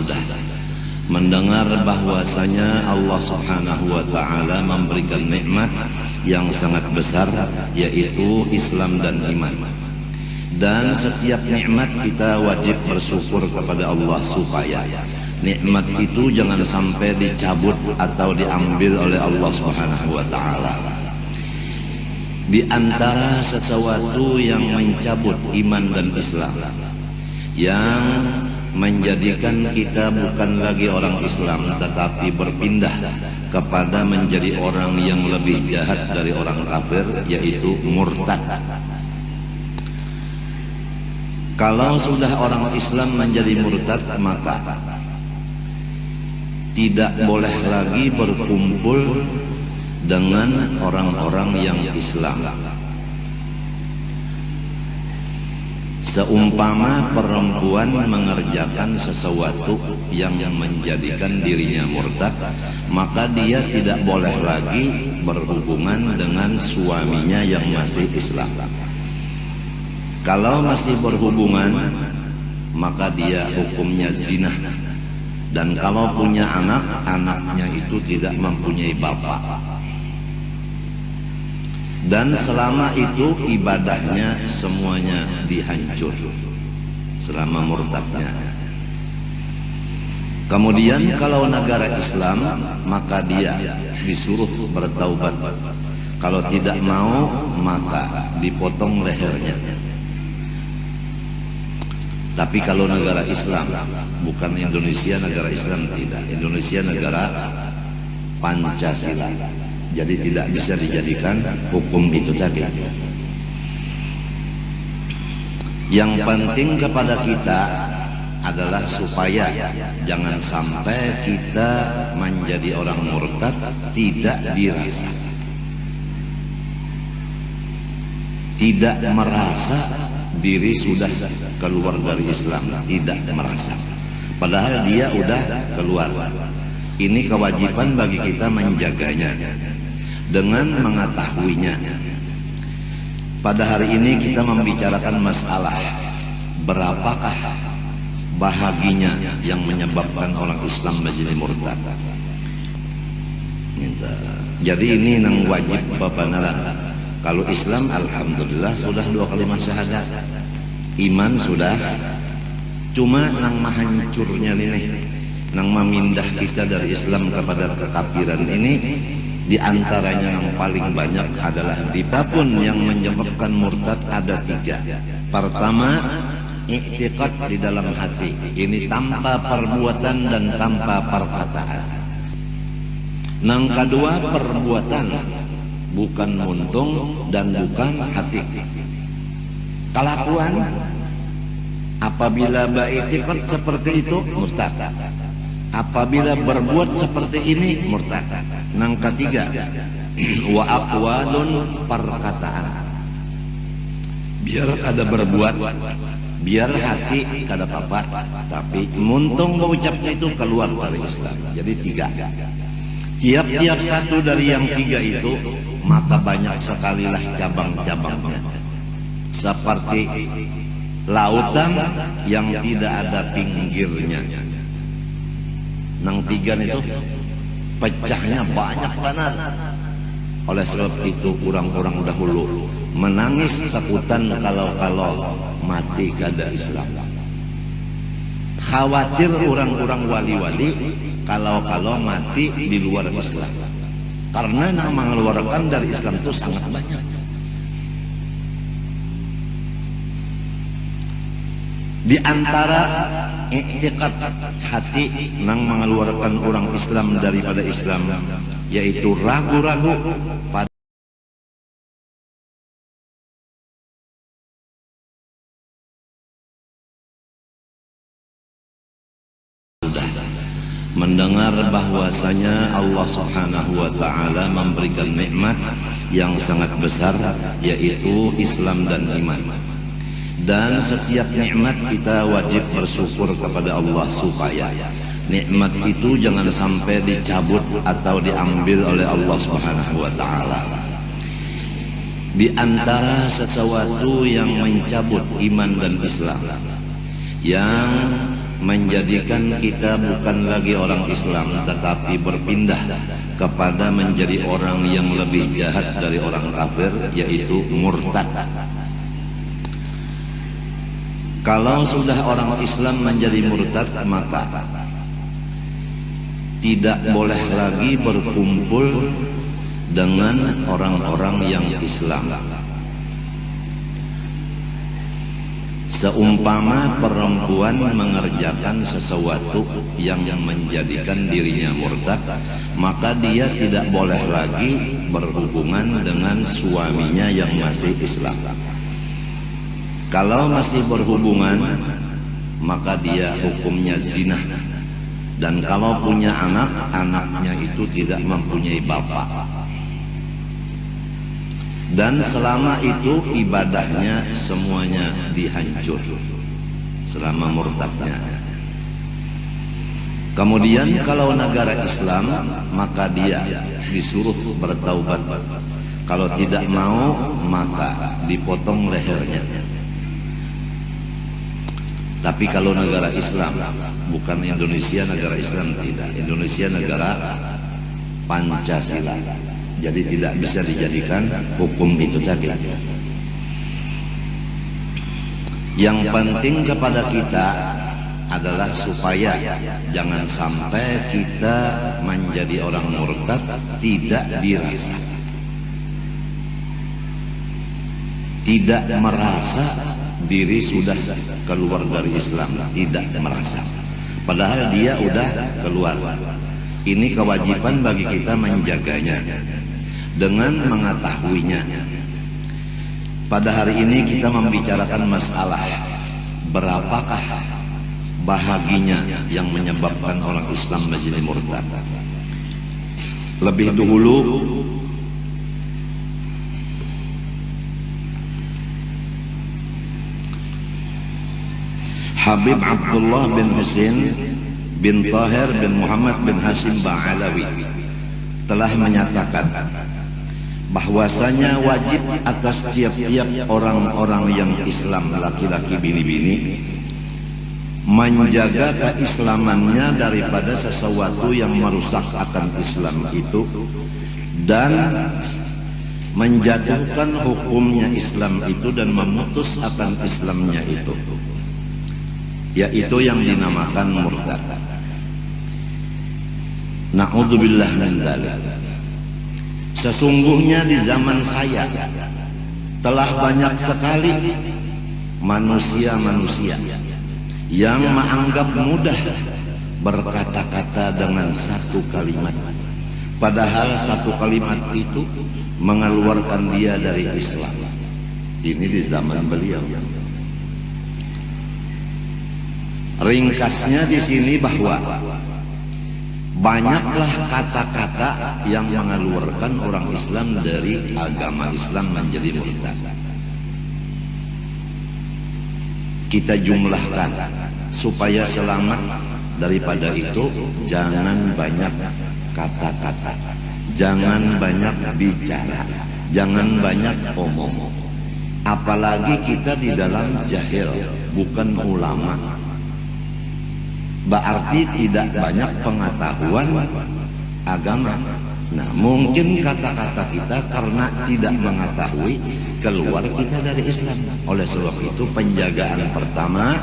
sudah mendengar bahwasanya Allah Subhanahu wa Ta'ala memberikan nikmat yang sangat besar, yaitu Islam dan iman. Dan setiap nikmat kita wajib bersyukur kepada Allah supaya nikmat itu jangan sampai dicabut atau diambil oleh Allah Subhanahu wa Ta'ala. Di antara sesuatu yang mencabut iman dan Islam, yang menjadikan kita bukan lagi orang Islam tetapi berpindah kepada menjadi orang yang lebih jahat dari orang kafir, yaitu murtad. Kalau sudah orang Islam menjadi murtad, maka tidak boleh lagi berkumpul dengan orang-orang yang Islam. Seumpama perempuan mengerjakan sesuatu yang menjadikan dirinya murtad, maka dia tidak boleh lagi berhubungan dengan suaminya yang masih Islam. Kalau masih berhubungan, maka dia hukumnya zina. Dan kalau punya anak, anaknya itu tidak mempunyai bapak. Dan selama itu ibadahnya semuanya dihancur selama murtadnya. Kemudian kalau negara Islam, maka dia disuruh bertaubat. Kalau tidak mau, maka dipotong lehernya. Tapi kalau negara Islam, bukan Indonesia negara Islam, tidak. Indonesia negara Pancasila. Jadi tidak bisa dijadikan hukum itu tadi. Yang penting kepada kita adalah supaya jangan sampai kita menjadi orang murtad tidak dirasa, tidak merasa diri sudah keluar dari Islam, tidak merasa. Padahal dia udah keluar. Ini kewajiban bagi kita menjaganya dengan mengetahuinya. Pada hari ini kita membicarakan masalah berapakah bahaginya yang menyebabkan orang Islam menjadi murtad. Jadi ini yang wajib babanaran. Kalau Islam alhamdulillah sudah 2 kalimat syahadat, iman sudah, cuma nang mahancurnya ini, nang memindah kita dari Islam kepada kekafiran ini, di antaranya yang paling banyak adalah dipapun yang menyebabkan murtad ada 3. Pertama, i'tiqad di dalam hati. Ini tanpa perbuatan dan tanpa perkataan. Yang kedua, perbuatan, bukan muntung dan bukan hati. Kelakuan, apabila ba'itiqad seperti itu, murtad. Apabila berbuat seperti ini, murtad. Yang ketiga, wa aqwalun, perkataan. Biar ada berbuat, biar hati kada apa-apa, tapi muntung mengucapnya itu keluar dari Islam. Jadi 3. Tiap-tiap satu dari yang 3 itu, maka banyak sekalilah cabang-cabangnya. Seperti lautan yang tidak ada pinggirnya. Nang 3 itu pecahnya banyak banget. Oleh sebab itu orang-orang dahulu menangis takutan kalau mati kada Islam. Khawatir orang-orang wali-wali kalau mati di luar Islam. Karena yang mengeluarkan dari Islam itu sangat banyak. Di antara i'tiqad hati yang mengeluarkan orang Islam daripada Islam, yaitu ragu-ragu pada mendengar bahwasanya Allah Subhanahu wa Ta'ala memberikan nikmat yang sangat besar, yaitu Islam dan iman. Dan setiap nikmat kita wajib bersyukur kepada Allah supaya nikmat itu jangan sampai dicabut atau diambil oleh Allah Subhanahu wa Ta'ala. Di antara sesuatu yang mencabut iman dan Islam, yang menjadikan kita bukan lagi orang Islam, tetapi berpindah kepada menjadi orang yang lebih jahat dari orang kafir, yaitu murtad. Kalau sudah orang Islam menjadi murtad, maka tidak boleh lagi berkumpul dengan orang-orang yang Islam. Seumpama perempuan mengerjakan sesuatu yang menjadikan dirinya murtad, maka dia tidak boleh lagi berhubungan dengan suaminya yang masih Islam. Kalau masih berhubungan, maka dia hukumnya zina. Dan kalau punya anak, anaknya itu tidak mempunyai bapak. Dan selama itu ibadahnya semuanya dihancur selama murtadnya. Kemudian kalau negara Islam, maka dia disuruh bertaubat. Kalau tidak mau, maka dipotong lehernya. Tapi kalau negara Islam, bukan Indonesia negara Islam, tidak. Indonesia negara Pancasila. Jadi tidak bisa dijadikan hukum itu tadi. Yang penting kepada kita adalah supaya jangan sampai kita menjadi orang murtad tidak dirasa, tidak merasa diri sudah keluar dari Islam, tidak merasa. Padahal dia udah keluar. Ini kewajiban bagi kita menjaganya dengan mengetahuinya. Pada hari ini kita membicarakan masalah berapakah bahaginya yang menyebabkan orang Islam menjadi murtad. Lebih dahulu Habib Abdullah bin Husain bin Tahir bin Muhammad bin Hashim Ba'alawi telah menyatakan bahwasanya wajib atas tiap-tiap orang-orang yang Islam, laki-laki bini-bini, menjaga keislamannya daripada sesuatu yang merusak akan Islam itu, dan menjatuhkan hukumnya Islam itu dan memutus akan Islamnya itu, yaitu yang dinamakan murtad. Na'udzubillah min dzalik. Sesungguhnya di zaman saya telah banyak sekali manusia-manusia yang menganggap mudah berkata-kata dengan satu kalimat, padahal satu kalimat itu mengeluarkan dia dari Islam. Ini di zaman beliau. Ringkasnya di sini bahwa banyaklah kata-kata yang mengeluarkan orang Islam dari agama Islam menjadi murtad. Kita jumlahkan supaya selamat daripada itu. Jangan banyak kata-kata, jangan banyak bicara, jangan banyak omong. Apalagi kita di dalam jahil, bukan ulama. Berarti tidak banyak pengetahuan agama. Nah, mungkin kata-kata kita karena tidak mengetahui keluar kita dari Islam. Oleh sebab itu penjagaan pertama,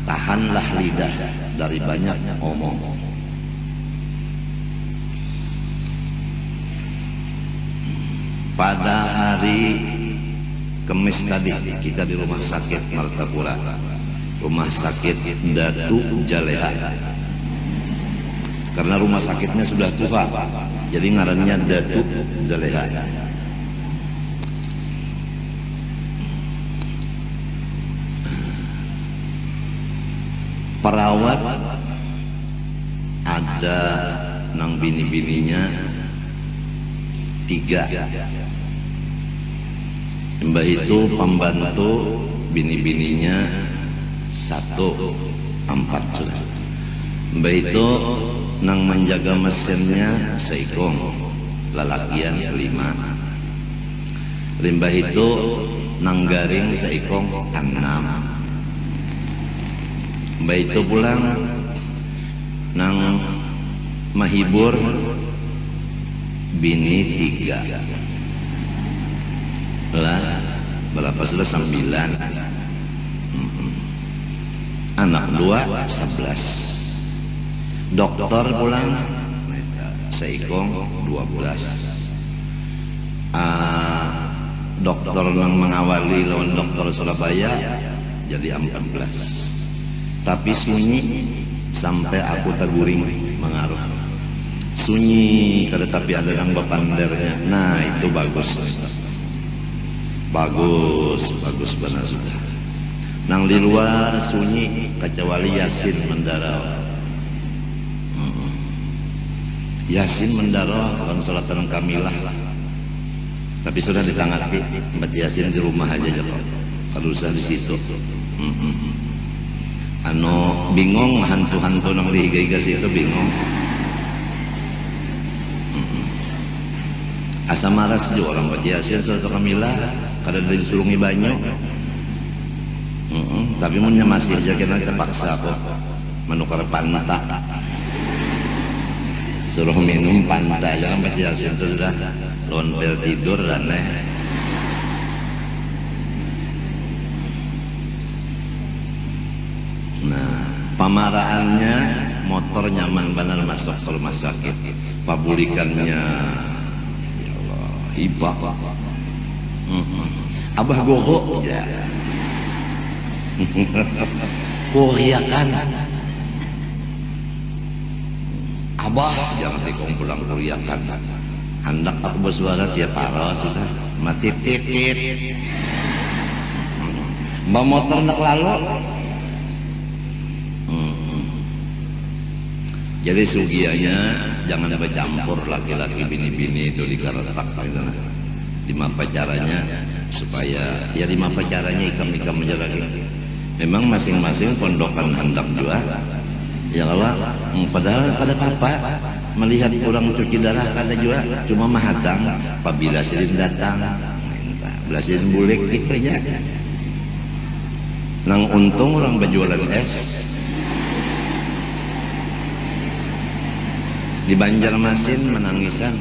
tahanlah lidah dari banyak omong. Pada hari Kamis tadi kita di rumah sakit Martapura, rumah sakit Datu Jaleha, karena rumah sakitnya sudah tua, jadi ngarannya Datu Jaleha. Perawat ada nang bini-bininya 3. Mbak itu pembantu, bini-bininya 1, 4 sudah. Mbak itu nang menjaga mesinnya seikong, lalakian 5. Limbah itu nang garing seikong 6. Mbak itu pulang nang mahibur bini 3 lah, berapa sudah 9, anak 2 11. Dokter pulang seikong 12. Dokter yang mengawali lawan dokter Surabaya jadi 14. Tapi sunyi sampai aku terguring mengaruh. Sunyi kada tapi ada yang bepandernya. Nah itu bagus. Bagus benar sudah. Nang di luar sunyi kecuali Yasin mendarah. Yasin mendarah kan salatan kamilah. Tapi sudah ditangati baca Yasin di rumah aja kok. Kalau usah di situ. Bingung hantu-hantu nang dihiga-higa situ bingung. Asa maras juga orang baca Yasin salatan kamilah kada disulungi banyak. Tapi munnya masih aja kena terpaksa kok menukar panta. Suruh minum panta jangan baca Yasin sudah lawan pel tidur dan Nah, pamaraannya motor nyaman benar masuk ke rumah sakit. Pabulikannya ya Allah, hibah. Abah goho ya. Kuriakan. Abah jangan sikong pulang kuriakan. Hendak aku bersuara tiap para sudah mati titit. Mbak motor nak lalu. Jadi sugianya jangan bercampur laki-laki bini-bini itu dikaretak gitu. Dimapa caranya supaya ya dimapa caranya ikam-ikam menjalani. Memang masing-masing pondokan hendak juga. Ya Allah, padahal kada apa melihat orang cuci darah kada juga cuma mahadang apabila silin datang belas silin bulik gitu aja. Nang untung orang berjualan es di Banjarmasin menangisan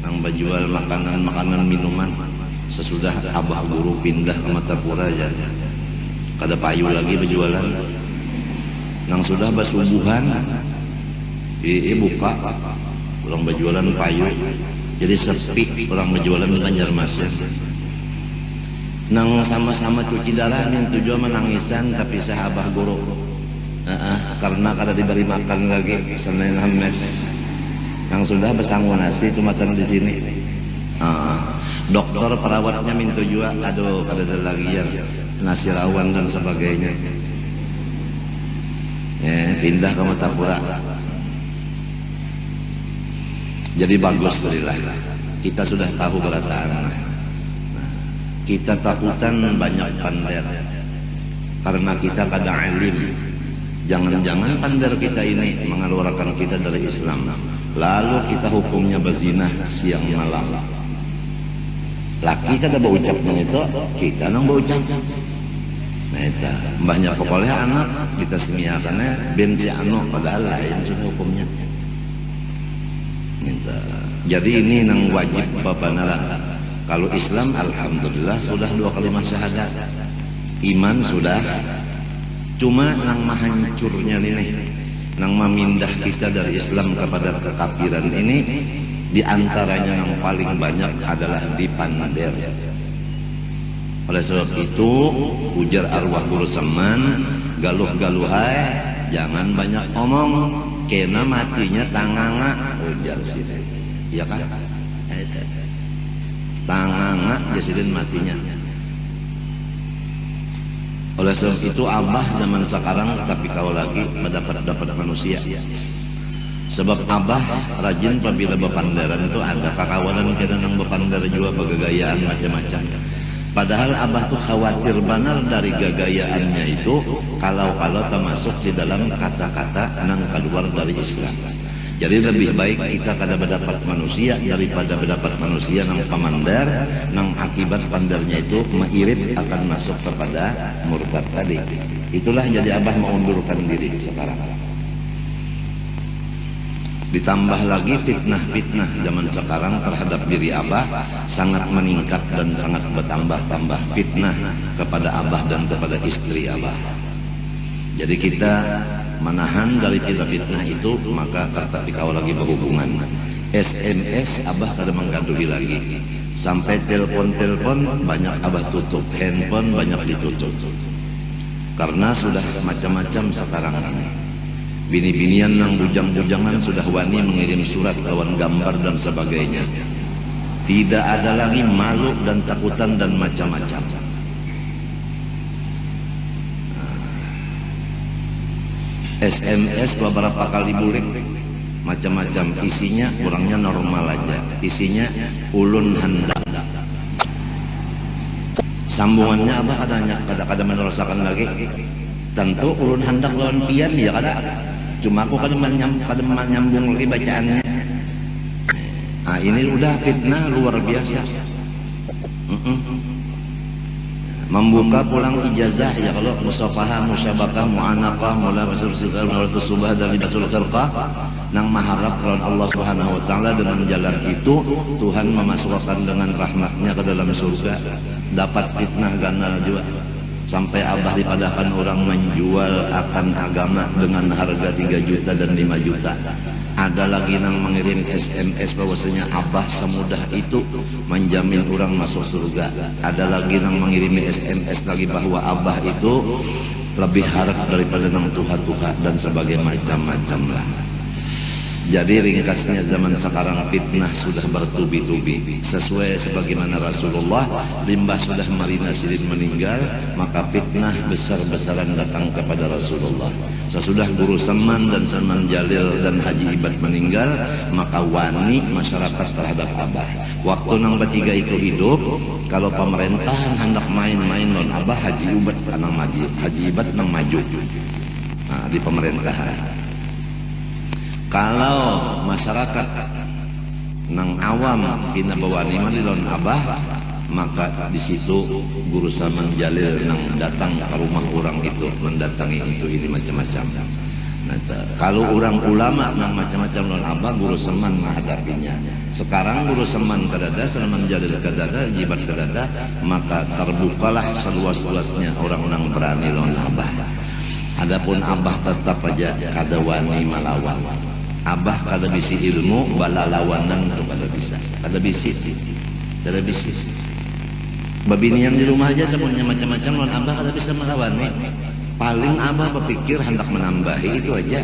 nang berjual makanan minuman sesudah abah guru pindah ke Matapura aja kada payu lagi berjualan nang sudah basubuhan buka orang berjualan payu jadi sepi orang berjualan di Banjarmasin nang sama-sama cuci darah yang tujuan menangisan tapi sahabah guru karena kada diberi makan lagi Senin Hamis yang sudah bersanggup nasi itu makan di sini. Dokter perawatnya minta juga aduh kada ada lagi ya nasi rawan dan sebagainya pindah ke Matapura. Jadi bagus lah kita sudah tahu berataan. Kita takutan banyak pander karena kita kada alim. Jangan-jangan pander kita ini mengeluarkan kita dari Islam. Lalu kita hukumnya berzina siang malam. Laki kada berucap itu, kita nang berucap. Nah itu banyak pokoknya anak kita semiakannya bensi anu padahal lain sudah hukumnya. Jadi ini nang wajib babanaran. Kalau Islam alhamdulillah sudah 2 kalimat syahadat. Iman sudah. Cuma nang mahancurnya ini, nang memindah kita dari Islam kepada kekafiran ini, diantaranya yang paling banyak adalah di pander. Oleh sebab itu, ujar arwah guru Saman, galuh-galuhai, jangan banyak omong, kena matinya tanganga, ujar sini. Iya kan? Tanganga jasidin matinya. Oleh sebab itu abah zaman sekarang tapi kau lagi mendapat manusia. Sebab abah rajin apabila bepandaran itu ada kakawanan kita nang bepandar juga bergagayaan macam-macam. Padahal abah tuh khawatir benar dari gagayaannya itu kalau termasuk di dalam kata-kata nang keluar dari Islam. Jadi lebih baik kita kada mendapat manusia daripada mendapat manusia nang pamandar, nang akibat pandarnya itu meirit akan masuk kepada murtad tadi. Itulah jadi abah mengundurkan diri sekarang. Ditambah lagi fitnah-fitnah zaman sekarang terhadap diri abah sangat meningkat dan sangat bertambah-tambah fitnah kepada abah dan kepada istri abah. Jadi kita menahan dari fitnah itu, maka tetapi kalau lagi berhubungan SMS abah kada menggaduhi lagi. Sampai telepon-telepon banyak abah tutup, handphone banyak ditutup. Karena sudah macam-macam sekarang ini. Bini-binian yang bujang-bujangan sudah wani mengirim surat lawan gambar dan sebagainya. Tidak ada lagi malu dan takutan dan macam-macam. SMS beberapa kali bulik, macam-macam isinya, kurangnya normal aja. Isinya ulun hendak. Sambungannya apa katanya? Kadang-kadang menerusakan lagi. Tentu ulun hendak lawan pian ya kada. Cuma aku kadang menyambung lagi bacaannya. Nah ini udah fitnah luar biasa. Membuka pulang ijazah ya, kalau musafahah, musyabakah, mu'anaqah, mula basul sirqah, mula subah dari basul sirqah nang maharap lawan Allah Subhanahu wa taala. Dengan jalan itu Tuhan memasukkan dengan rahmatnya ke dalam surga. Dapat fitnah ganal juga. Sampai abah dipadahkan orang menjual akan agama dengan harga 3 juta dan 5 juta. Ada lagi yang mengirim SMS bahwasanya abah semudah itu menjamin orang masuk surga. Ada lagi yang mengirim SMS lagi bahwa abah itu lebih harap daripada nang tuha-tuha dan sebagainya macam-macam lah. Jadi ringkasnya zaman sekarang fitnah sudah bertubi-tubi. Sesuai sebagaimana Rasulullah, limbah sudah marina silin meninggal, maka fitnah besar-besaran datang kepada Rasulullah. Sesudah Guru Saman dan Salman Jalil dan Haji Ibad meninggal, maka wani masyarakat terhadap abah. Waktu nang bertiga itu hidup, kalau pemerintahan hendak main-main non abah, Haji Ibad nang maju, Haji Ibad nang maju. Nah, di pemerintahan. Kalau masyarakat nang awam pina bawani malilon abah, maka di situ Guru Saman Jalil nang datang ke rumah orang itu, mendatangi itu ini macam-macam. Nah, kalau orang ulama nang macam-macam lon abah, Guru Saman menghadapinya. Sekarang Guru Saman kadada, Salman Jalil kadada, Jibat kadada, maka terbukalah seluas-luasnya orang-orang berani lon abah. Adapun abah tetap aja kada wani malawan. Abah kada bisi ilmu, bala lawanan itu kada bisa. Kada bisi. Babinian di rumah aja temunya macam-macam, non abah kada bisa melawan nih. Paling abah berpikir hendak menambahi itu aja.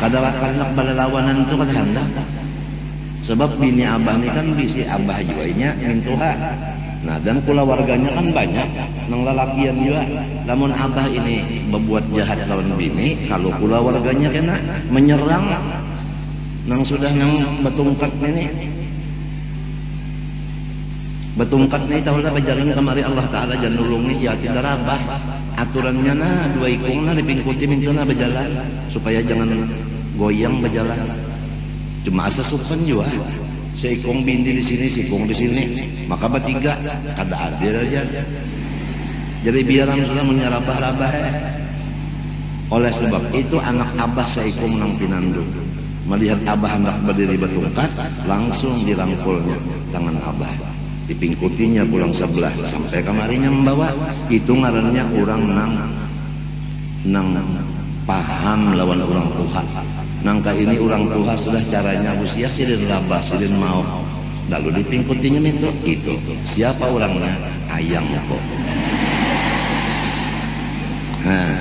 Kada hendak bala lawanan itu kada hendak. Sebab bini abah ini kan bisi abah juanya mintuha. Nah dan kula warganya kan banyak nang lalakian juga. Namun abah ini berbuat jahat lawan bini, kalau kula warganya kena menyerang nang sudah nang betungkat ini. Betungkat ini tahulah bajalan kemari Allah Ta'ala jangan nulungi ya tidak rabah. Aturannya nah dua ikung nah dipingkuti mintuna berjalan supaya jangan goyang berjalan. Cuma asa supan juga. Seikong bindi di sini, sikong di sini, maka bertiga kada adil aja. Jadi biar sudah menyerabah-rabah. Oleh sebab itu anak abah seikong nang pinandu melihat abah hendak berdiri bertungkat, langsung dirangkulnya tangan abah, dipingkutinya pulang sebelah sampai kamarinya membawa. Itu ngarannya orang nang paham lawan orang Tuhan. Nangka ini orang tua sudah caranya usia silin labah silin mau lalu dipingkutinya minta itu. Siapa orangnya? Ayang kok. Nah,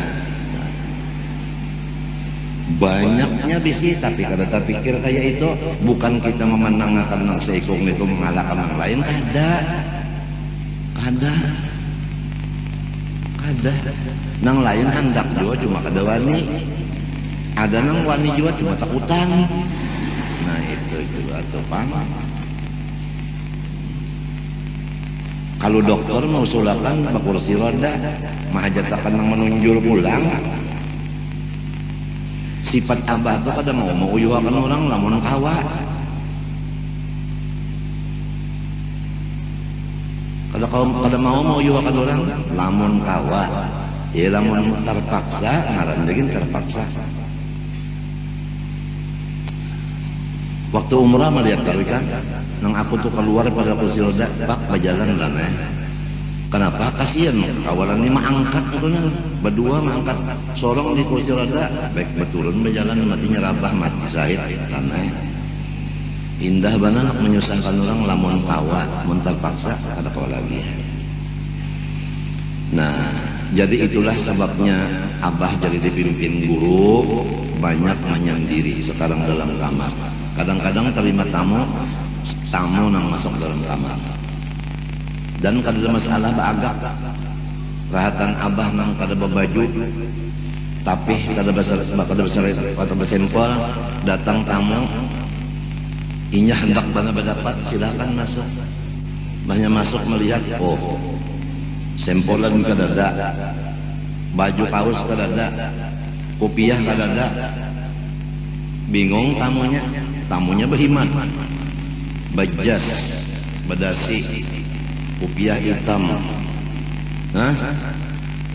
banyaknya bisi tapi kada terpikir kayak itu. Bukan kita memenangkan nang seikung itu mengalahkan yang lain, kada nang lain hendak juga cuma kada wani. Ada nang wani juga cuma takutan. Nah itu juga tuh paham. Kalau dokter mau sulakan kursi roda, mahajatakan nang menunjul pulang. Sifat abah tuh kada mau uyuhakan orang lamun kawa. Kada mau uyuhakan orang lamun kawa. Ya lamun terpaksa ngaran deui terpaksa. Waktu umrah mah lihat kan, nang aku tuh keluar pada kursi roda, pak berjalan dan kenapa? Kasihan kawalan ini mah angkat katanya, berdua mah angkat sorong di kursi roda, baik betulun berjalan mati nyerabah mati sahid karena indah banget menyusahkan orang lamun kawa, mun terpaksa ada kawa lagi. Nah, jadi itulah sebabnya Abah jadi dipimpin guru banyak menyendiri sekarang dalam kamar. Kadang-kadang terima tamu nang masuk dalam kamar. Dan kada masalah baagak. Rahatan Abah nang kada babaju. Tapi kada besempol datang tamu. Inya hendak bana berdapat silakan masuk. Banyak masuk melihat oh sempolan kada ada. Baju kaos kada ada. Kopiah kada ada. Bingung tamunya berhimat, bajas, badasi, kopiah hitam,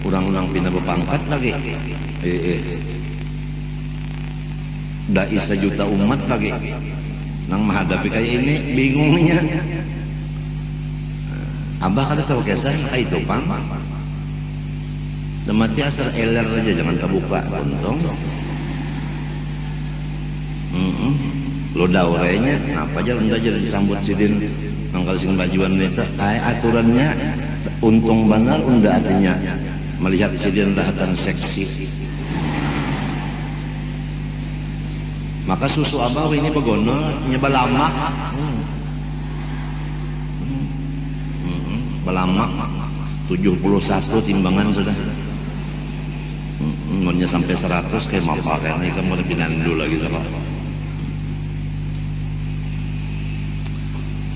urang-urang pindah berpangkat lagi, dai sejuta umat lagi, nang menghadapi kayak ini bingungnya. Abah kada tahu kisah kayak itu pang, semati asal eler aja jangan terbuka, untung. Lo daurenya ngapa aja unda jadi disambut sidin angkal sing bajuan itu aturannya untung benar unda artinya melihat sidin lahatan seksi maka susu Abah ini begono nyebal lama belamak 71 timbangan sudah ngomongnya sampai 100 kayak mapa kayaknya kamu lebih nandu lagi sama.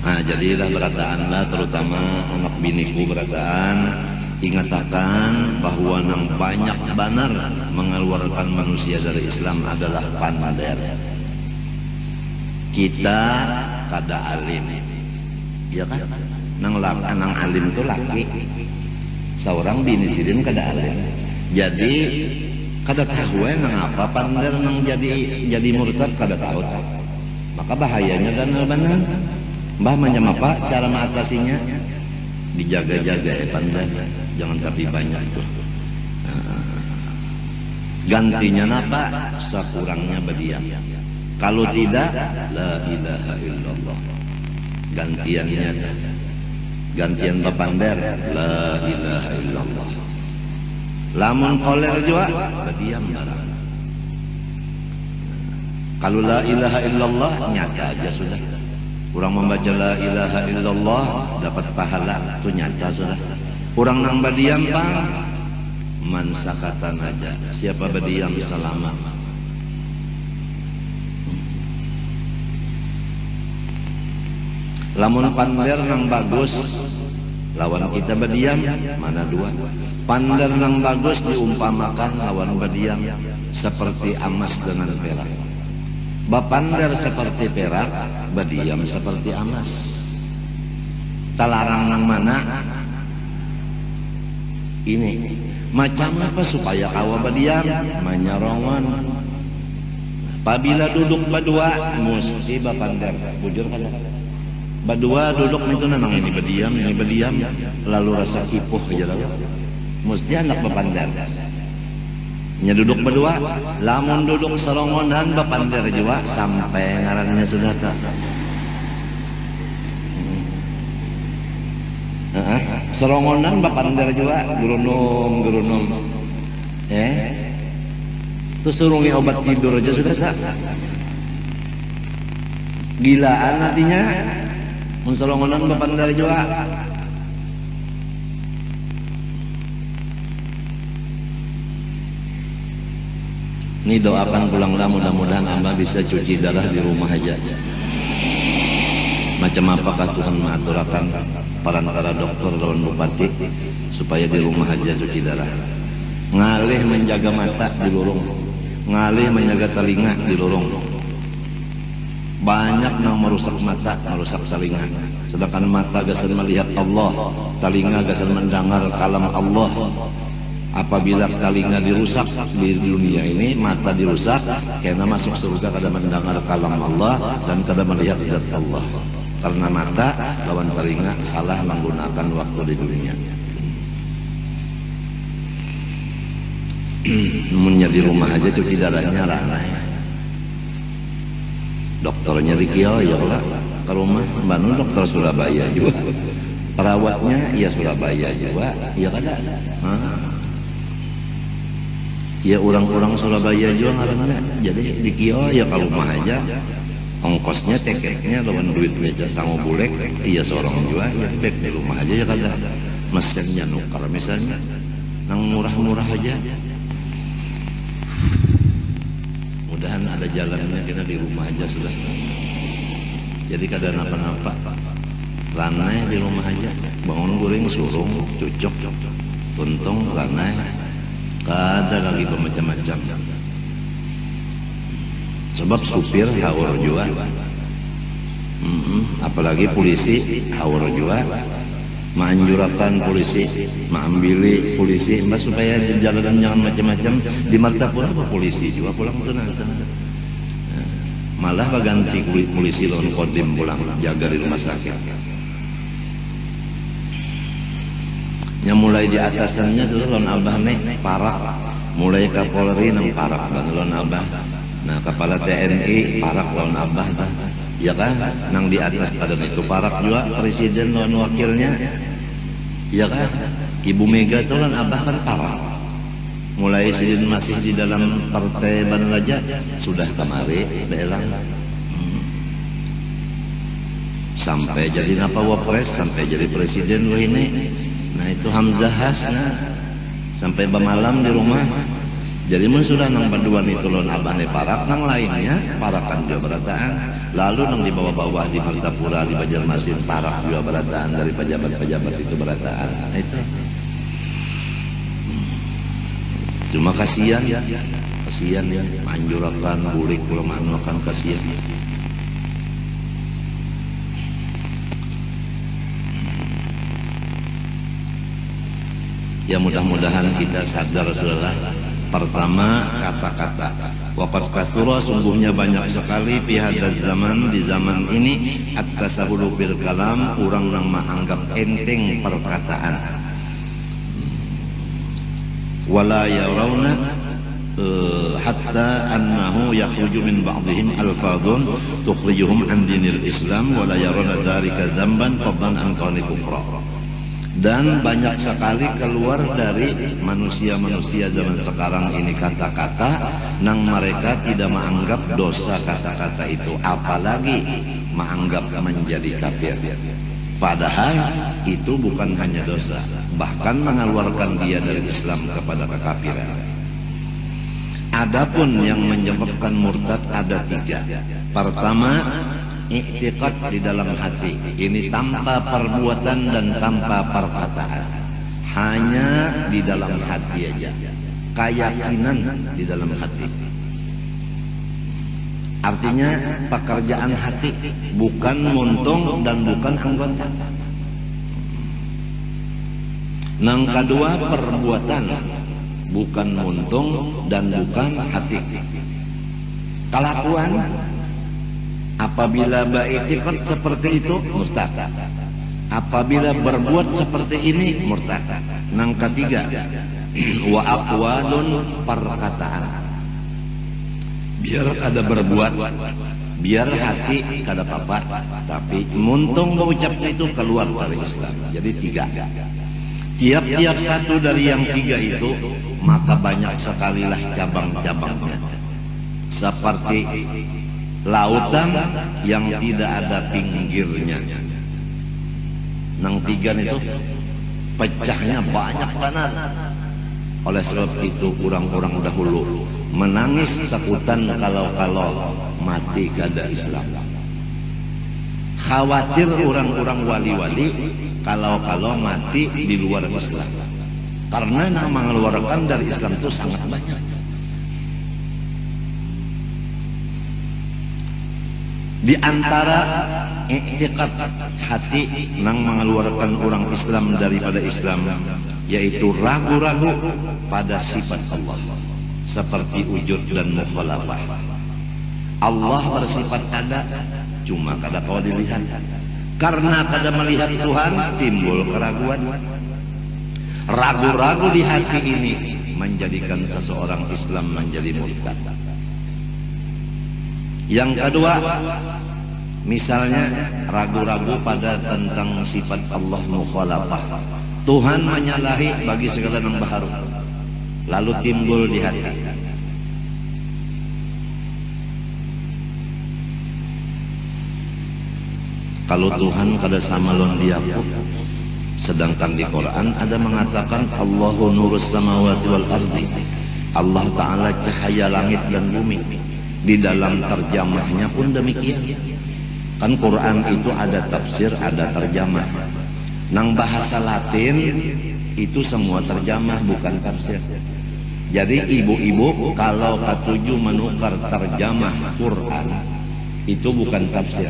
Nah jadilah berataanlah terutama anak biniku berataan ingatakan bahwa nang banyak benar mengeluarkan manusia dari Islam adalah pander. Kita kada alim, ya kan? Nang alim itu laki, seorang bini sidin kada alim. Jadi kada tahu nang apa pander nang jadi murtad kada tahu. Maka bahayanya dan benar. Mbah macam apa cara mengatasinya? Dijaga-jaga ya pandai, jangan tapi banyak tuh. Gantinya apa? Sekurangnya berdiam. Kalau tidak, la ilaha illallah. Gantian papander, la ilaha illallah. Lamun koler juga, berdiam barang. Kalau la ilaha illallah nyata aja sudah. Orang membaca la ilaha illallah dapat pahala itu nyata sudah. Orang nang berdiam bang man sakatan aja. Siapa berdiam selamat. Lamun pander nang bagus lawan kita berdiam mana dua. Pander nang bagus diumpamakan lawan berdiam seperti emas dengan perak. Bapander seperti perak, berdiam seperti emas. Talarang nang mana? Ini macam apa supaya kawa berdiam? Manyarongan. Apabila duduk berdua, mesti bapander. Bujur kan? Berdua duduk itu memang ini berdiam, lalu rasa kipuh aja lalu. Mesti anak bapander. Nya duduk berdua, lamun duduk serongonan bapander juga sampai ngarannya sudah tak. Serongonan bapander juga gerunum. Terus surungi obat tidur aja sudah tak. Gilaan nantinya, mun serongonan bapander juga. Ini doakan pulanglah mudah-mudahan Amba bisa cuci darah di rumah aja. Macam apakah Tuhan mengaturakan perantara dokter lawan bupati supaya di rumah aja cuci darah. Ngalih menjaga mata di lorong, ngalih menjaga telinga di lorong. Banyak yang merusak mata, merusak telinga. Sedangkan mata gasan melihat Allah, telinga gasan mendengar kalam Allah. Apabila telinga dirusak di dunia ini, mata dirusak, karena masuk surga kada mendengar kalam Allah dan kada melihat zat Allah. Karena mata lawan telinga salah menggunakan waktu di dunia. Munnya di rumah aja cuci darahnya ranai. Dokternya di Kiau ya lah, ke rumah Bandung dokter Surabaya juga. Perawatnya ya Surabaya juga, ya kada. Ya orang-orang Surabaya juga ngaranna. Jadi di Kiau ya ke rumah aja. Ongkosnya, tiketnya, lawan duit meja sango bulek, iya seorang juga ya bek di rumah aja ya kada. Mesinnya nukar misalnya, nang murah-murah aja. Mudahan ada jalannya, kita di rumah aja sudah. Jadi kada napa-napa. Lanai di rumah aja. Bangun guring surung, cucuk, tuntung, lanai. Kada lagi bermacam-macam. Sebab supir haur juga. Apalagi polisi haur juga. Menganjurkan polisi, mengambil polisi, mbak supaya jalanan jangan macam-macam. Di Martapura apa polisi juga pulang tuh nanti. Malah baganti polisi lawan kodim pulang jaga di rumah sakit. Yang mulai di atasannya sudah lawan abah nih parak, mulai Kapolri nang parak lawan abah. Nah kepala TNI parak lawan abah dah. Ya kan, nang di atas pada itu parak juga presiden lawan wakilnya, ya kan, Ibu Mega itu lawan abah kan parak. Mulai sidin masih di dalam partai Banu Raja sudah kemari belang, sampai jadi napa wapres, sampai jadi presiden loh ini. Nah itu Hamzah Hasna sampai bermalam di rumah. Jadi mun sudah nang paduan itu lon abane parak, nang lainnya parakan juga berataan. Lalu nang di bawah-bawah di Martapura, di Banjarmasin parak juga berataan dari pejabat-pejabat itu berataan. Nah, itu. Cuma kasihan ya, anjurakan bulik belum akan kasihan. Ya mudah-mudahan kita sadar Rasulullah. Pertama kata-kata waqad katsura, sungguhnya banyak sekali fi hadzal zaman, di zaman ini at-tasahhulu bil kalam, urang nang menganggap enteng perkataan. Wala yarawna hatta annahu yakhruju min ba'dihim alfadhun tukhrijuhum an dinil Islam wala yarawna dzalika dzamban fadlan an qawli kufra. Dan banyak sekali keluar dari manusia-manusia zaman sekarang ini kata-kata nang mereka tidak menganggap dosa kata-kata itu, apalagi menganggap menjadi kafir. Padahal itu bukan hanya dosa, bahkan mengeluarkan dia dari Islam kepada kekafiran. Adapun yang menyebabkan murtad ada tiga. Pertama, i'tiqad di dalam hati, ini tanpa perbuatan dan tanpa perkataan, hanya di dalam hati aja, keyakinan di dalam hati. Artinya pekerjaan hati, bukan muntung dan bukan anggota. Nang kedua perbuatan, bukan muntung dan bukan hati. Kelakuan, apabila ba'itiqad seperti itu murtad, apabila berbuat seperti ini murtad. Nang ketiga wa aqwalun, perkataan, biar ada berbuat, biar hati kada apa-apa, tapi muntung berucap itu keluar dari Islam. Jadi tiga. Tiap-tiap satu dari yang tiga itu maka banyak sekali lah cabang-cabangnya. Seperti lautan yang tidak ada pinggirnya. Nang tiga itu pecahnya banyak banget. Oleh sebab itu orang-orang dahulu menangis takutan kalau mati kada Islam. Khawatir orang-orang wali-wali kalau mati di luar Islam, karena yang mengeluarkan dari Islam itu sangat banyak. Di antara i'tiqad hati yang mengeluarkan orang Islam daripada Islam yaitu ragu-ragu pada sifat Allah seperti wujud dan mukhalafah. Allah bersifat ada, cuma kada kau dilihat. Karena kada melihat Tuhan, timbul keraguan. Ragu-ragu di hati ini menjadikan seseorang Islam menjadi murtad. Yang kedua, misalnya ragu-ragu pada tentang sifat Allah mukhalafah. Tuhan menyalahi bagi segala yang baharu, lalu timbul di hati. Kalau Tuhan kada sama lawan dia, sedangkan di Quran ada mengatakan Allahu nurus samawati wal ardi. Allah Ta'ala cahaya langit dan bumi. Di dalam terjemahnya pun demikian. Kan Quran itu ada tafsir, ada terjemah. Nang bahasa Latin itu semua terjemah, bukan tafsir. Jadi ibu-ibu kalau katuju menukar terjemah Quran, itu bukan tafsir.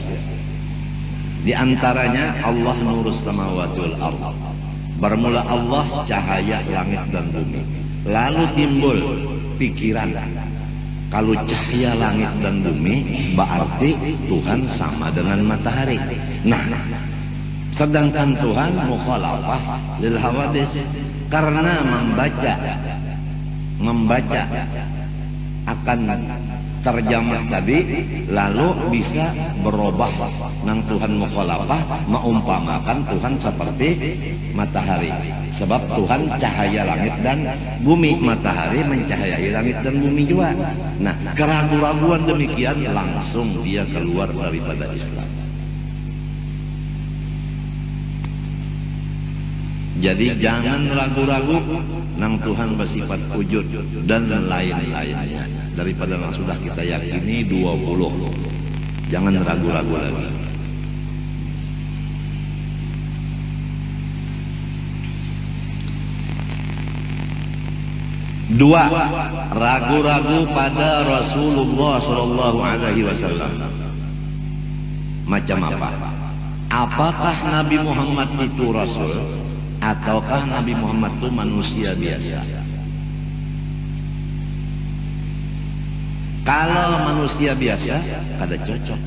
Di antaranya Allah nurus samawati wal ardh. Bermula Allah cahaya langit dan bumi. Lalu timbul pikiran, kalau cahaya langit dan bumi berarti Tuhan sama dengan matahari. Nah, sedangkan Tuhan mukhalafah lil hawadis, karena membaca akan terjemah tadi, lalu bisa berubah nang Tuhan mukhalafah, meumpamakan Tuhan seperti matahari. Sebab Tuhan cahaya langit dan bumi, matahari mencahayai langit dan bumi juga. Nah, keraguan-raguan demikian langsung dia keluar daripada Islam. Jadi jangan ragu-ragu nang Tuhan bersifat wujud dan lain-lainnya. Daripada yang sudah kita yakini 20. Jangan ragu-ragu lagi. Dua, ragu-ragu pada Rasulullah Shallallahu Alaihi Wasallam. Macam apa? Apakah Nabi Muhammad itu Rasul? Ataukah Nabi Muhammad itu manusia biasa? Kalau manusia biasa, kada cocok.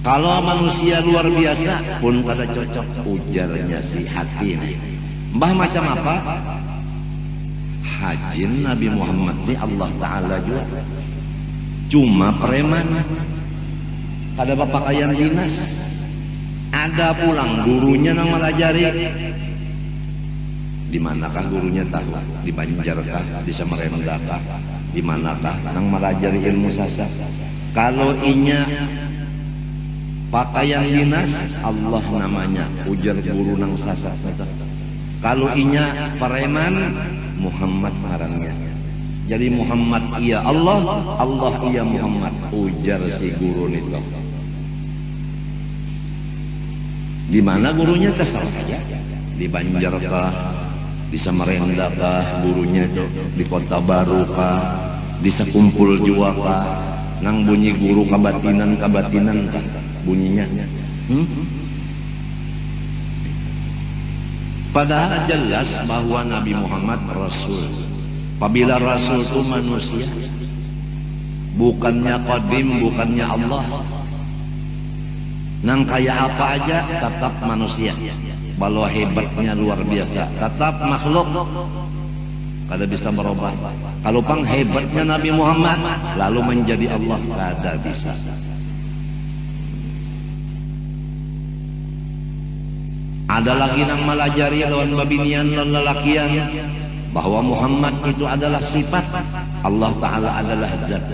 Kalau manusia luar biasa pun kada cocok, ujarnya si hati ini. Mbah macam apa? Hajin Nabi Muhammad ini Allah Ta'ala juga cuma preman, kada berpakaian dinas. Ada pulang gurunya nang melajari. Di manakah gurunya tahu? Di Banjarkah? Di Samarinda? Di manakah nang melajari ilmu sasar? Kalau inya pakaian dinas, Allah namanya, ujar guru nang sasar. Kalau inya preman, Muhammad marangnya. Jadi Muhammad iya Allah, Allah iya Muhammad, ujar si guru itu. Di mana gurunya terserah saja, di Banjarkah, di Samarinda gurunya itu, di Kota Baru kah, di Sekumpul juga kah, nang bunyi guru kabatinan kah bunyinya. Padahal jelas bahwa Nabi Muhammad Rasul. Apabila Rasul itu manusia, bukannya qadim, bukannya Allah. Nang kayak apa aja tetap manusia. Walau hebatnya luar biasa, tetap makhluk. Kada bisa berubah. Kalau pang hebatnya Nabi Muhammad lalu menjadi Allah, kada bisa. Ada lagi nang melajari lawan babinian lawan lelakian bahwa Muhammad itu adalah sifat, Allah Ta'ala adalah zat.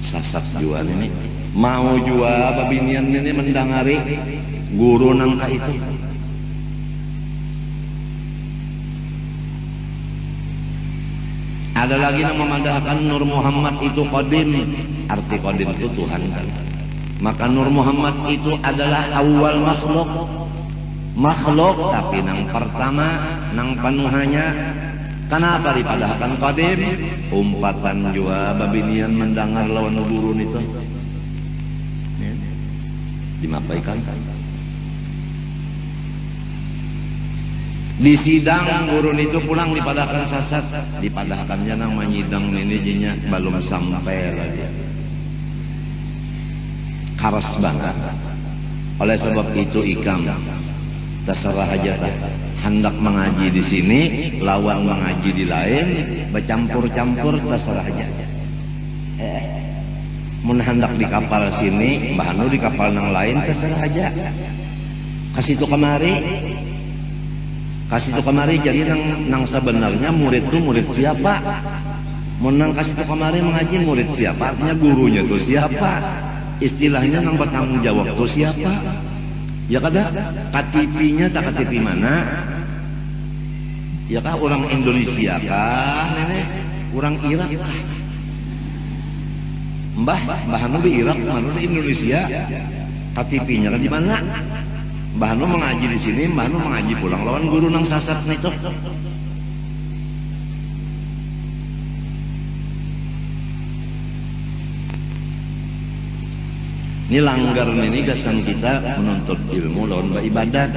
Sasat juga ini mau jua babinian ini mendangari guru nangka itu. Ada lagi yang memandahkan Nur Muhammad itu qadim. Arti qadim itu Tuhan kan. Maka Nur Muhammad itu adalah awal makhluk tapi nang pertama nang penuhannya. Kenapa dipadahkan qadim? Umpatan jua babinian mendengar lawan gurun itu. dimapaikan. Di sidang gurun itu pulang dipadahkan sasat, dipadahkannya nang manyidang ini jinya belum sampai lagi. Karas banget. Oleh sebab itu ikam terserah aja tak. Hendak mengaji di sini, lawan mengaji di lain, bercampur-campur terserah aja. Mun hendak di kapal sini, bahanu di kapal nang lain terserah aja. Kasih itu kemari. Kasih itu kemari, jadi nang sebenarnya murid itu murid siapa? Menang kasih itu kemari mengaji murid siapa? Artinya gurunya itu siapa? Istilahnya nang bertanggung jawab itu siapa? Ya kada? KTP-nya tak KTP mana? Ya kah orang Indonesia kah nenek? Orang Irak kah? Mbah anu di Irak, anu di Indonesia. KTP-nya kan di mana? Mbah Anu mengaji di sini, Mbah Anu mengaji pulang lawan guru nang sasat itu. Ini langgar ini gasan kita menuntut ilmu lawan beribadat.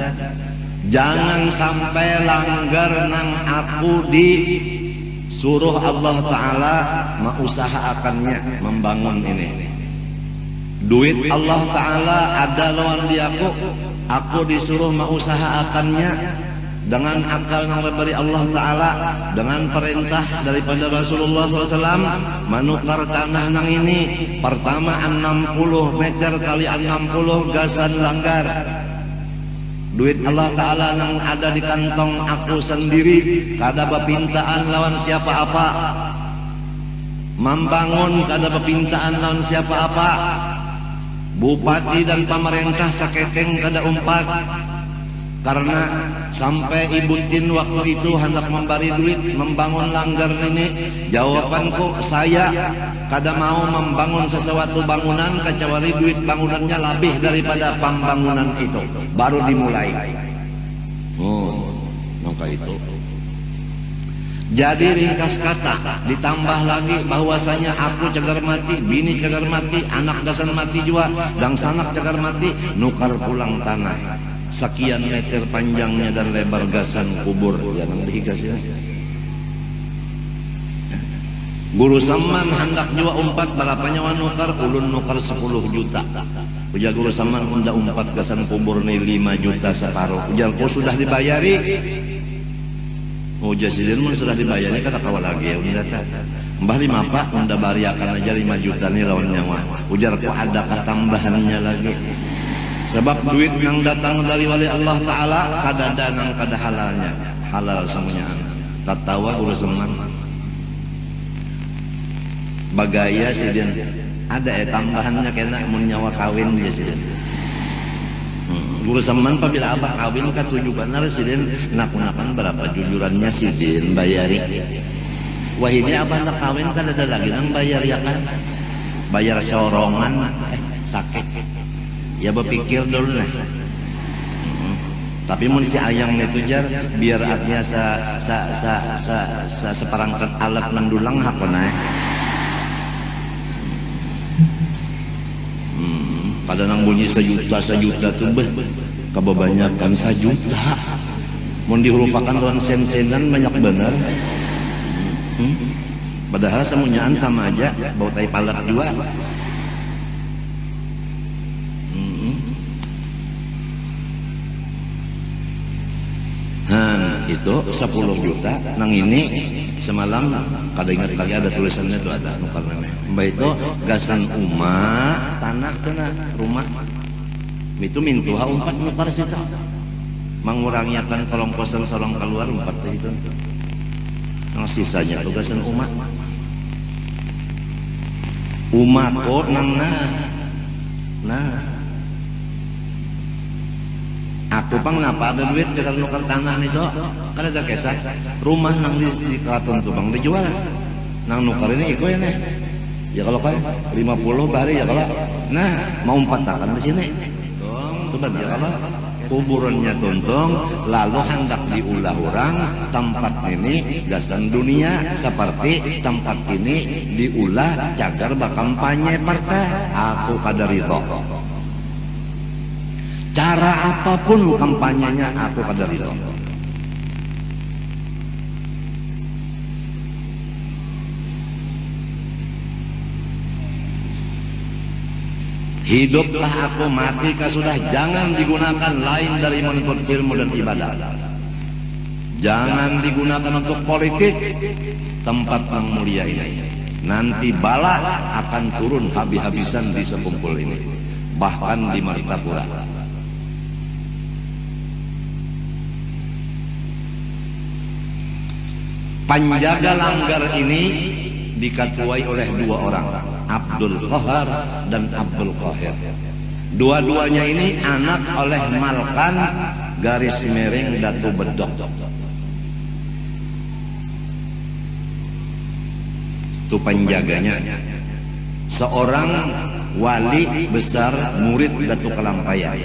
Jangan sampai langgar nang aku disuruh Allah Ta'ala mengusahakannya membangun ini. Duit Allah Ta'ala ada lawan di aku disuruh mengusahakannya dengan akal yang diberi Allah Ta'ala, dengan perintah daripada Rasulullah SAW, menukar tanah nang ini pertama 60 meter kali 60 gasan langgar. Duit Allah Ta'ala yang ada di kantong aku sendiri, kada bepintaan lawan siapa apa, membangun kada bepintaan lawan siapa apa. Bupati dan pemerintah saketeng kada umpat, karena sampai Ibu Tin waktu itu hendak memberi duit membangun langgar ini. Jawabanku, saya kada mau membangun sesuatu bangunan kecuali duit bangunannya lebih daripada pembangunan itu baru dimulai. Maka itu. Jadi ringkas kata, ditambah lagi bahwasanya aku cagar mati, bini cagar mati, anak gasan mati juga, dan sanak cagar mati, nukar pulang tanah. Sekian meter panjangnya dan lebar gasan kubur. Ya nang dihigas ya. Guru Saman hendak juga umpat berapanya nukar, ulun nukar 10 juta. Ujar Guru Saman hendak umpat gasan kubur nih 5 juta separuh. Ujar kau sudah dibayari. Ujar sidin mun sudah dibayarnya kata kawal lagi ya udah tak. Mbah lima pak unda bariakan aja 5 juta nih lawan nyawa. Ujar kok ada ketambahannya lagi. Sebab duit yang datang dari wali Allah Ta'ala kada danang kada halalnya. Halal semuanya. Tatawa Guru Saman. Bagaya sidin ada tambahannya kena mun nyawa kawin dia sidin. Guru Saman apabila abah kawin ke 7 benar sidin nak-nakan berapa jujurannya sidin bayari. Wah ini abah nak kawin kan ada lagi nang bayar ya kan, bayar sorongan sakit ya berpikir dulu nah. Tapi mun si ayang itu jar biar artinya seperangkat alat mendulang hakona. Pada nang bunyi sejuta tuh kebanyakan 1 juta. Mun dirupakan lawan sen-senan banyak benar. Padahal semuanyaan sama aja, bau tai palat juga. Itu 10 juta nang ini semalam kada ingat lagi ada tulisannya itu ada nukar nene. Mbak itu gasan umat tanah kena rumah itu mintuha umpat nukar situ mengurangi akan kolong kosong sorong keluar umpat itu nang sisanya itu gasan umat kok nang aku pang napa ada duit cekal nukar tanah nih cok kan ada kesah rumah nang di keraton tuh bang dijual nang nukar ini iko ya nih ya kalau kan 50 bahari ya kalau nah mau 4 tahun di sini tuh ya kalau kuburannya tuntung lalu hendak diulah orang tempat ini gasan dunia seperti tempat ini diulah cagar bakampanye partai aku kada ridho. Cara apapun kampanyenya aku pada ridho. Hidupkah aku, matikah sudah, jangan digunakan lain dari menuntut ilmu dan ibadah. Jangan digunakan untuk politik, tempat yang mulia ini. Nanti bala akan turun habis-habisan di sekumpul ini, bahkan di Martapura. Penjaga langgar ini diketuai oleh dua orang, Abdul Qahar dan Abdul Qahir. Dua-duanya ini anak oleh Malkan garis miring Datu Bedok. Itu penjaganya, seorang wali besar murid Datu Kalampaya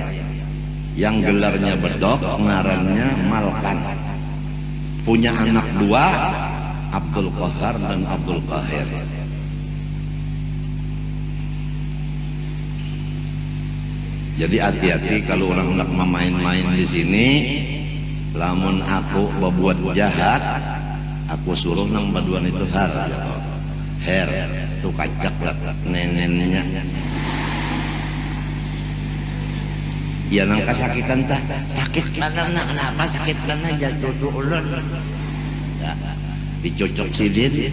yang gelarnya Bedok, ngarannya Malkan. Punya anak dua, Abdul Qahar dan Abdul Qahir. Jadi hati-hati kalau orang hendak main-main di sini. Lamun aku berbuat jahat, aku suruh nang baduan itu her tuh kacak lah nenennya. Ya nang kesakitan tah, sakit mana nak, kenapa sakit mana, jatuh tuh ulun. Dicocok sidin.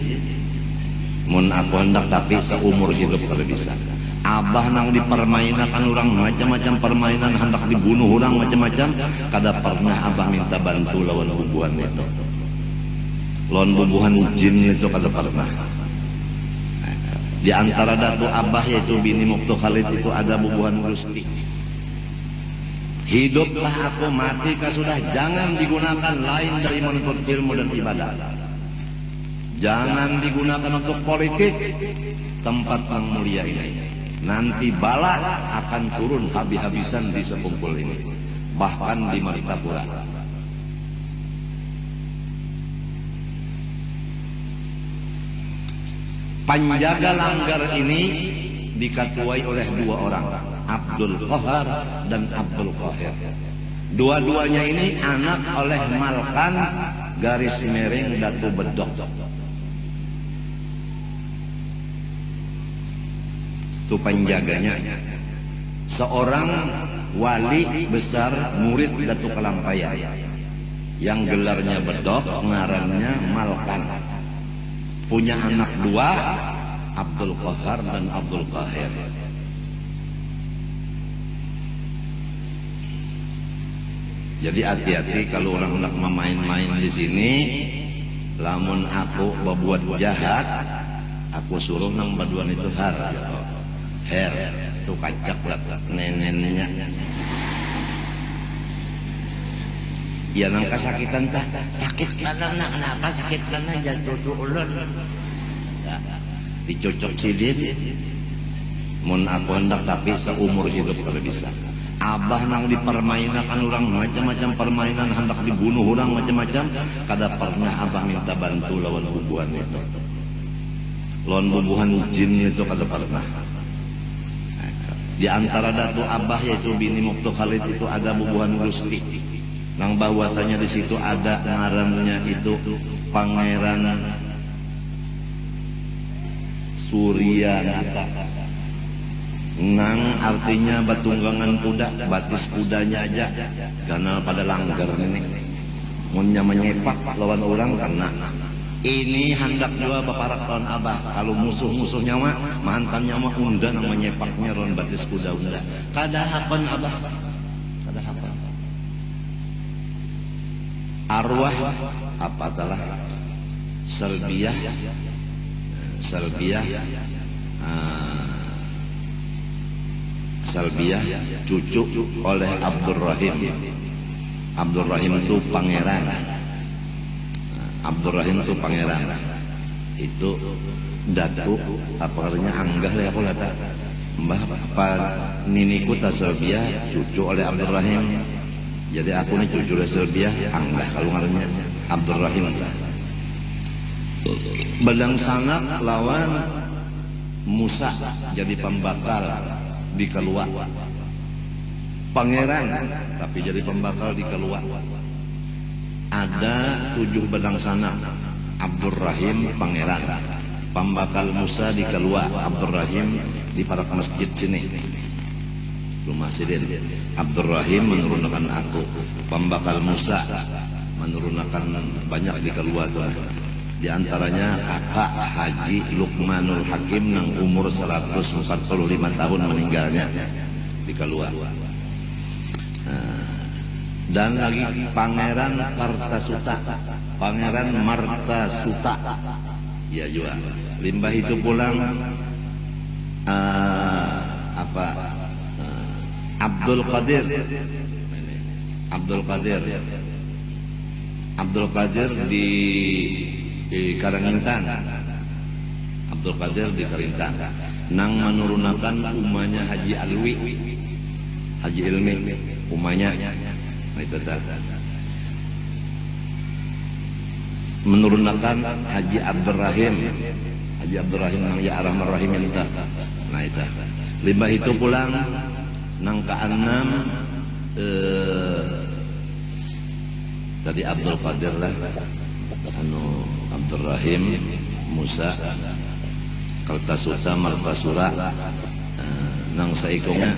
Mun aku hendak tapi seumur hidup kalau bisa. Abah nang dipermainkan orang macam-macam permainan, hendak dibunuh orang macam-macam, kada pernah abah minta bantu lawan bubuhan itu. Lawan bubuhan jin itu kada pernah. Di antara datu abah yaitu bini Muktu Khalid itu ada bubuhan Gusti. Hidupkah aku, matikah sudah, jangan digunakan lain dari menuntut ilmu dan ibadah. Jangan digunakan untuk politik, tempat yang mulia ini. Nanti bala akan turun habis-habisan di sekumpul ini, bahkan di Martapura. Penjaga langgar ini diketuai oleh dua orang, Abdul Qahar dan Abdul Qahir. Dua-duanya ini anak oleh Malkan garis miring Datu Bedok. Itu penjaganya, seorang wali besar murid Datu Kalampaya yang gelarnya Bedok, ngarannya Malkan. Punya anak dua, Abdul Qahar dan Abdul Qahir. Jadi hati-hati kalau orang hendak main-main di sini. Lamun aku berbuat jahat, aku suruh nang baduan itu her tuh kacak lah nenennya. Ya nang kesakitan tah, sakit mana nak, kenapa sakit mana, jatuh tuh ulun. Dicocok sidin. Mun aku hendak tapi seumur hidup kalau bisa. Abah nang dipermainkan orang macam-macam permainan, hendak dibunuh orang macam-macam, kada pernah abah minta bantu lawan bubuhan itu. Lawan bubuhan jin itu kada pernah. Di antara datu abah yaitu bini Muktu Khalid itu ada bubuhan Gusti. Nang bahwasanya di situ ada ngarannya itu Pangeran Surya Nata. Nang artinya batunggangan kuda, batis kudanya aja karena pada langgar ini munnya menyepak lawan orang kena. Ini hendak juga baparak lawan abah. Kalau musuh-musuh nyawa, mantan nyawa unda nang menyepaknya lawan batis kuda unda. Kada hakon abah, kada hakon. Arwah apa telah Serbia cucu oleh Abdul Rahim. Abdul Rahim itu pangeran. Abdul Rahim itu pangeran. Itu datu apa artinya anggah lah aku kata. Mbah apa niniku ta Serbia cucu oleh Abdul Rahim. Jadi aku nih cucu oleh Serbia anggah kalau ngarannya Abdul Rahim ta. Badang sanak lawan Musa jadi pembakar di keluar. pangeran tapi jadi pembakal di keluar. Ada 7 bedang sanak, Abdurrahim pangeran, pembakal Musa di keluar, Abdurrahim di parak masjid sini rumah sidin. Abdurrahim menurunkan aku, pembakal Musa menurunkan banyak di keluar tuh. Di antaranya kakak Haji Luqmanul Hakim yang umur 145 tahun meninggalnya di keluar. Dan lagi Pangeran Kartasuta, Pangeran Martasuta, ya juga. Limbah itu pulang Abdul Qadir, Abdul Qadir di Karangintan, Abdul Qadir di Karangintan, nang menurunkan umahnya Haji Alwi, Haji Ilmi, umahnya, itu menurunkan Haji Abdurrahim, Haji Abdurrahim nang ya Arhamar Rahimin itu, nah itu. Limbah itu pulang nang ke-6 tadi Abdul Qadir lah, Abdurrahim, Musa, Kartasuta, Martasura, nang saikongnya,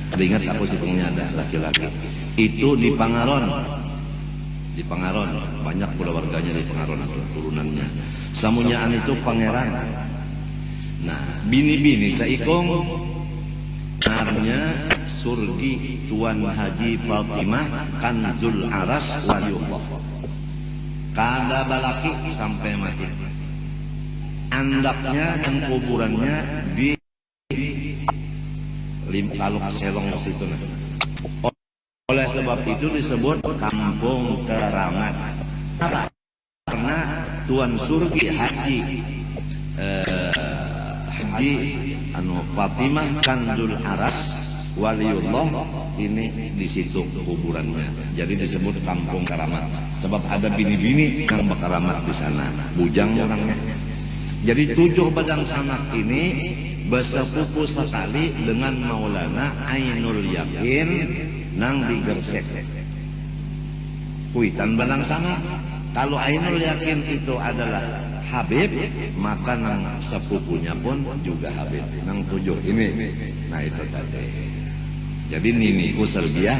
teringat aku sikongnya ada laki-laki. Itu di Pangaron, banyak pula warganya di Pangaron, turunannya. Samunyaan itu pangeran. Nah, bini-bini saikong namanya Surgi Tuan Haji Fatimah Kanzul Aras Waliullah. Kada balaki sampai mati. Andaknya dan kuburannya di Limtaluk Selong situ. Oleh sebab itu disebut Kampung Keramat. Karena Tuan Surgi Haji Fatimah Kanzul Aras Waliullah ini di situ kuburannya. Jadi disebut Kampung Keramat. Sebab ada bini-bini yang berkeramat di sana. Bujang orangnya. Jadi 7 badang sanak ini bersepupu sekali dengan Maulana Ainul Yakin nang di Gersek. Kuitan badang sanak. Kalau Ainul Yakin itu adalah Habib, maka nang sepupunya pun juga Habib. Nang 7 ini. Nah itu tadi. Jadi niniku Serbiah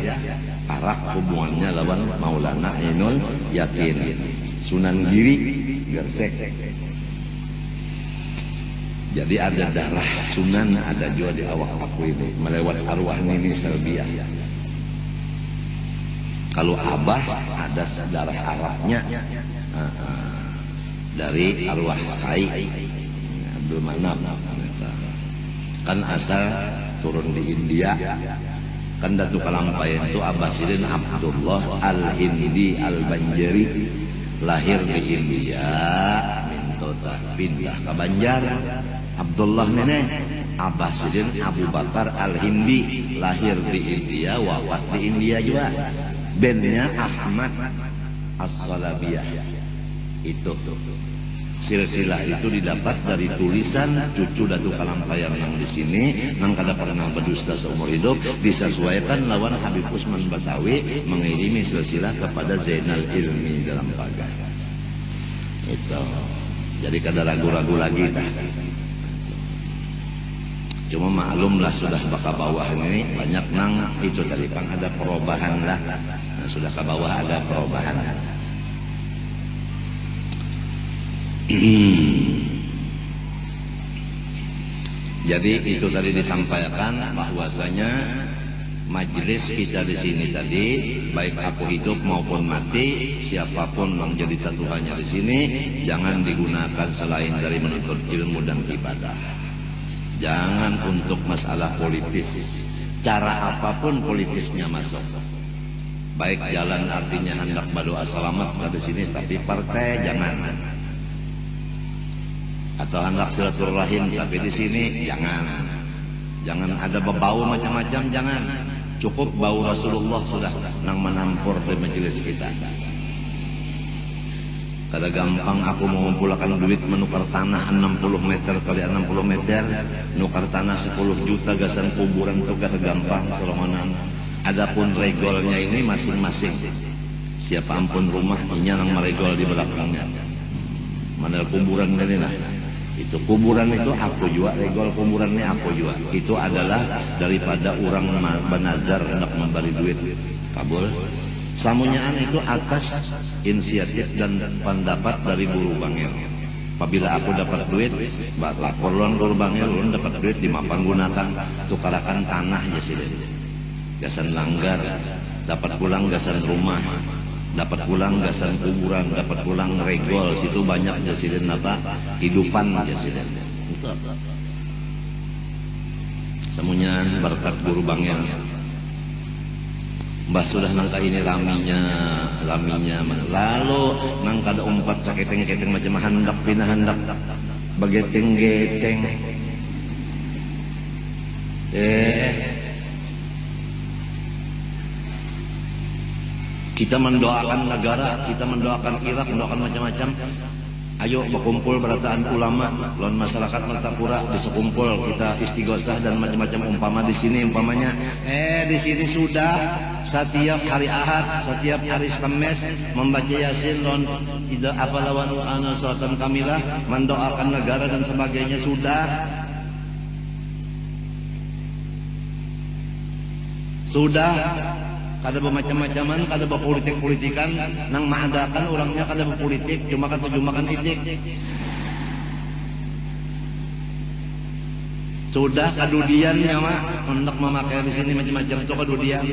parak hubungannya lawan Maulana Ainul Yakin. Sunan Giri Gersek. Jadi ada darah Sunan, ada juga di awak aku ini melewat arwah nini Serbiah. Kalau Abah ada darah Arabnya dari arwah Kai Abdul Manap, kan asal turun di India. Kan Datu Kalampayan itu Abbasidin Abdullah Al-Hindi Al-Banjari, lahir di India, mintota pindah ke Banjar. Abdullah nenek Abbasidin Abu Bakar Al-Hindi, lahir di India, wafat di India juga. Bennya Ahmad As-Salabiyah. Itu silsilah itu didapat dari tulisan cucu Datu Kalampayan yang di sini, nang kada pernah berdusta seumur hidup, disesuaikan lawan Habib Usman Batawi mengirimi silsilah kepada Zainal Ilmi dalam pagar. Itu. Jadi kada ragu-ragu lagi dah. Cuma maklumlah sudah baka bawah ini banyak nang itu tadi pang ada perubahan lah. Nah, sudah ke bawah ada perubahan. Jadi itu tadi disampaikan bahwasanya majelis kita di sini tadi, baik aku hidup maupun mati, siapapun yang jadi tatuhannya di sini, jangan digunakan selain dari menuntut ilmu dan ibadah. Jangan untuk masalah politis. Cara apapun politisnya masuk. Baik jalan artinya hendak berdoa selamat di sini, tapi partai jangan. Atau hendak silaturahim tapi di sini jangan. Jangan ada bau macam-macam, jangan. Cukup bau Rasulullah sudah nang menampur di majelis kita. Kada gampang aku mau mengumpulkan duit menukar tanah 60 meter kali 60 meter, nukar tanah 10 juta gasan kuburan itu kada gampang solomonan. Adapun regolnya ini masing-masing. Siapa ampun rumah inya nang meregol di belakangnya. Mana kuburan ini lah. Itu kuburan itu aku juga, regol kuburannya aku juga. Itu adalah daripada orang banazar hendak memberi duit. Kabul. Samunyaan itu atas inisiatif dan pendapat dari guru bangil. Apabila aku dapat duit, lapor ulun guru bangil, ulun dapat duit di mapan gunakan tukarakan tanah ya sih. Gasan langgar, dapat pulang gasan rumah. Dapat pulang gasan kuburan, dapat pulang regol, situ banyak jasiden apa hidupan jasiden. Itu apa? Semuanya berkat guru bangil. Mbah sudah nangka ini laminya. Lalu nangka ada umpat saketeng-keteng macam handak pindah handak bageteng-geteng. Kita mendoakan negara, kita mendoakan Irak, mendoakan macam-macam. Ayo berkumpul berataan ulama, lawan masyarakat Martapura disekumpul kita istighosah dan macam-macam umpama di sini umpamanya. Di sini sudah setiap hari Ahad, setiap hari Kamis membaca Yasin, lawan tidak apa lawan ana salatan kamilah, mendoakan negara dan sebagainya sudah. Kada bermacam-macaman, kada berpolitik-politikan, nang mengadakan orangnya kada berpolitik, cuma kan tujuh makan itik. Sudah kadudiannya mah, hendak memakai di sini macam-macam itu kadudian.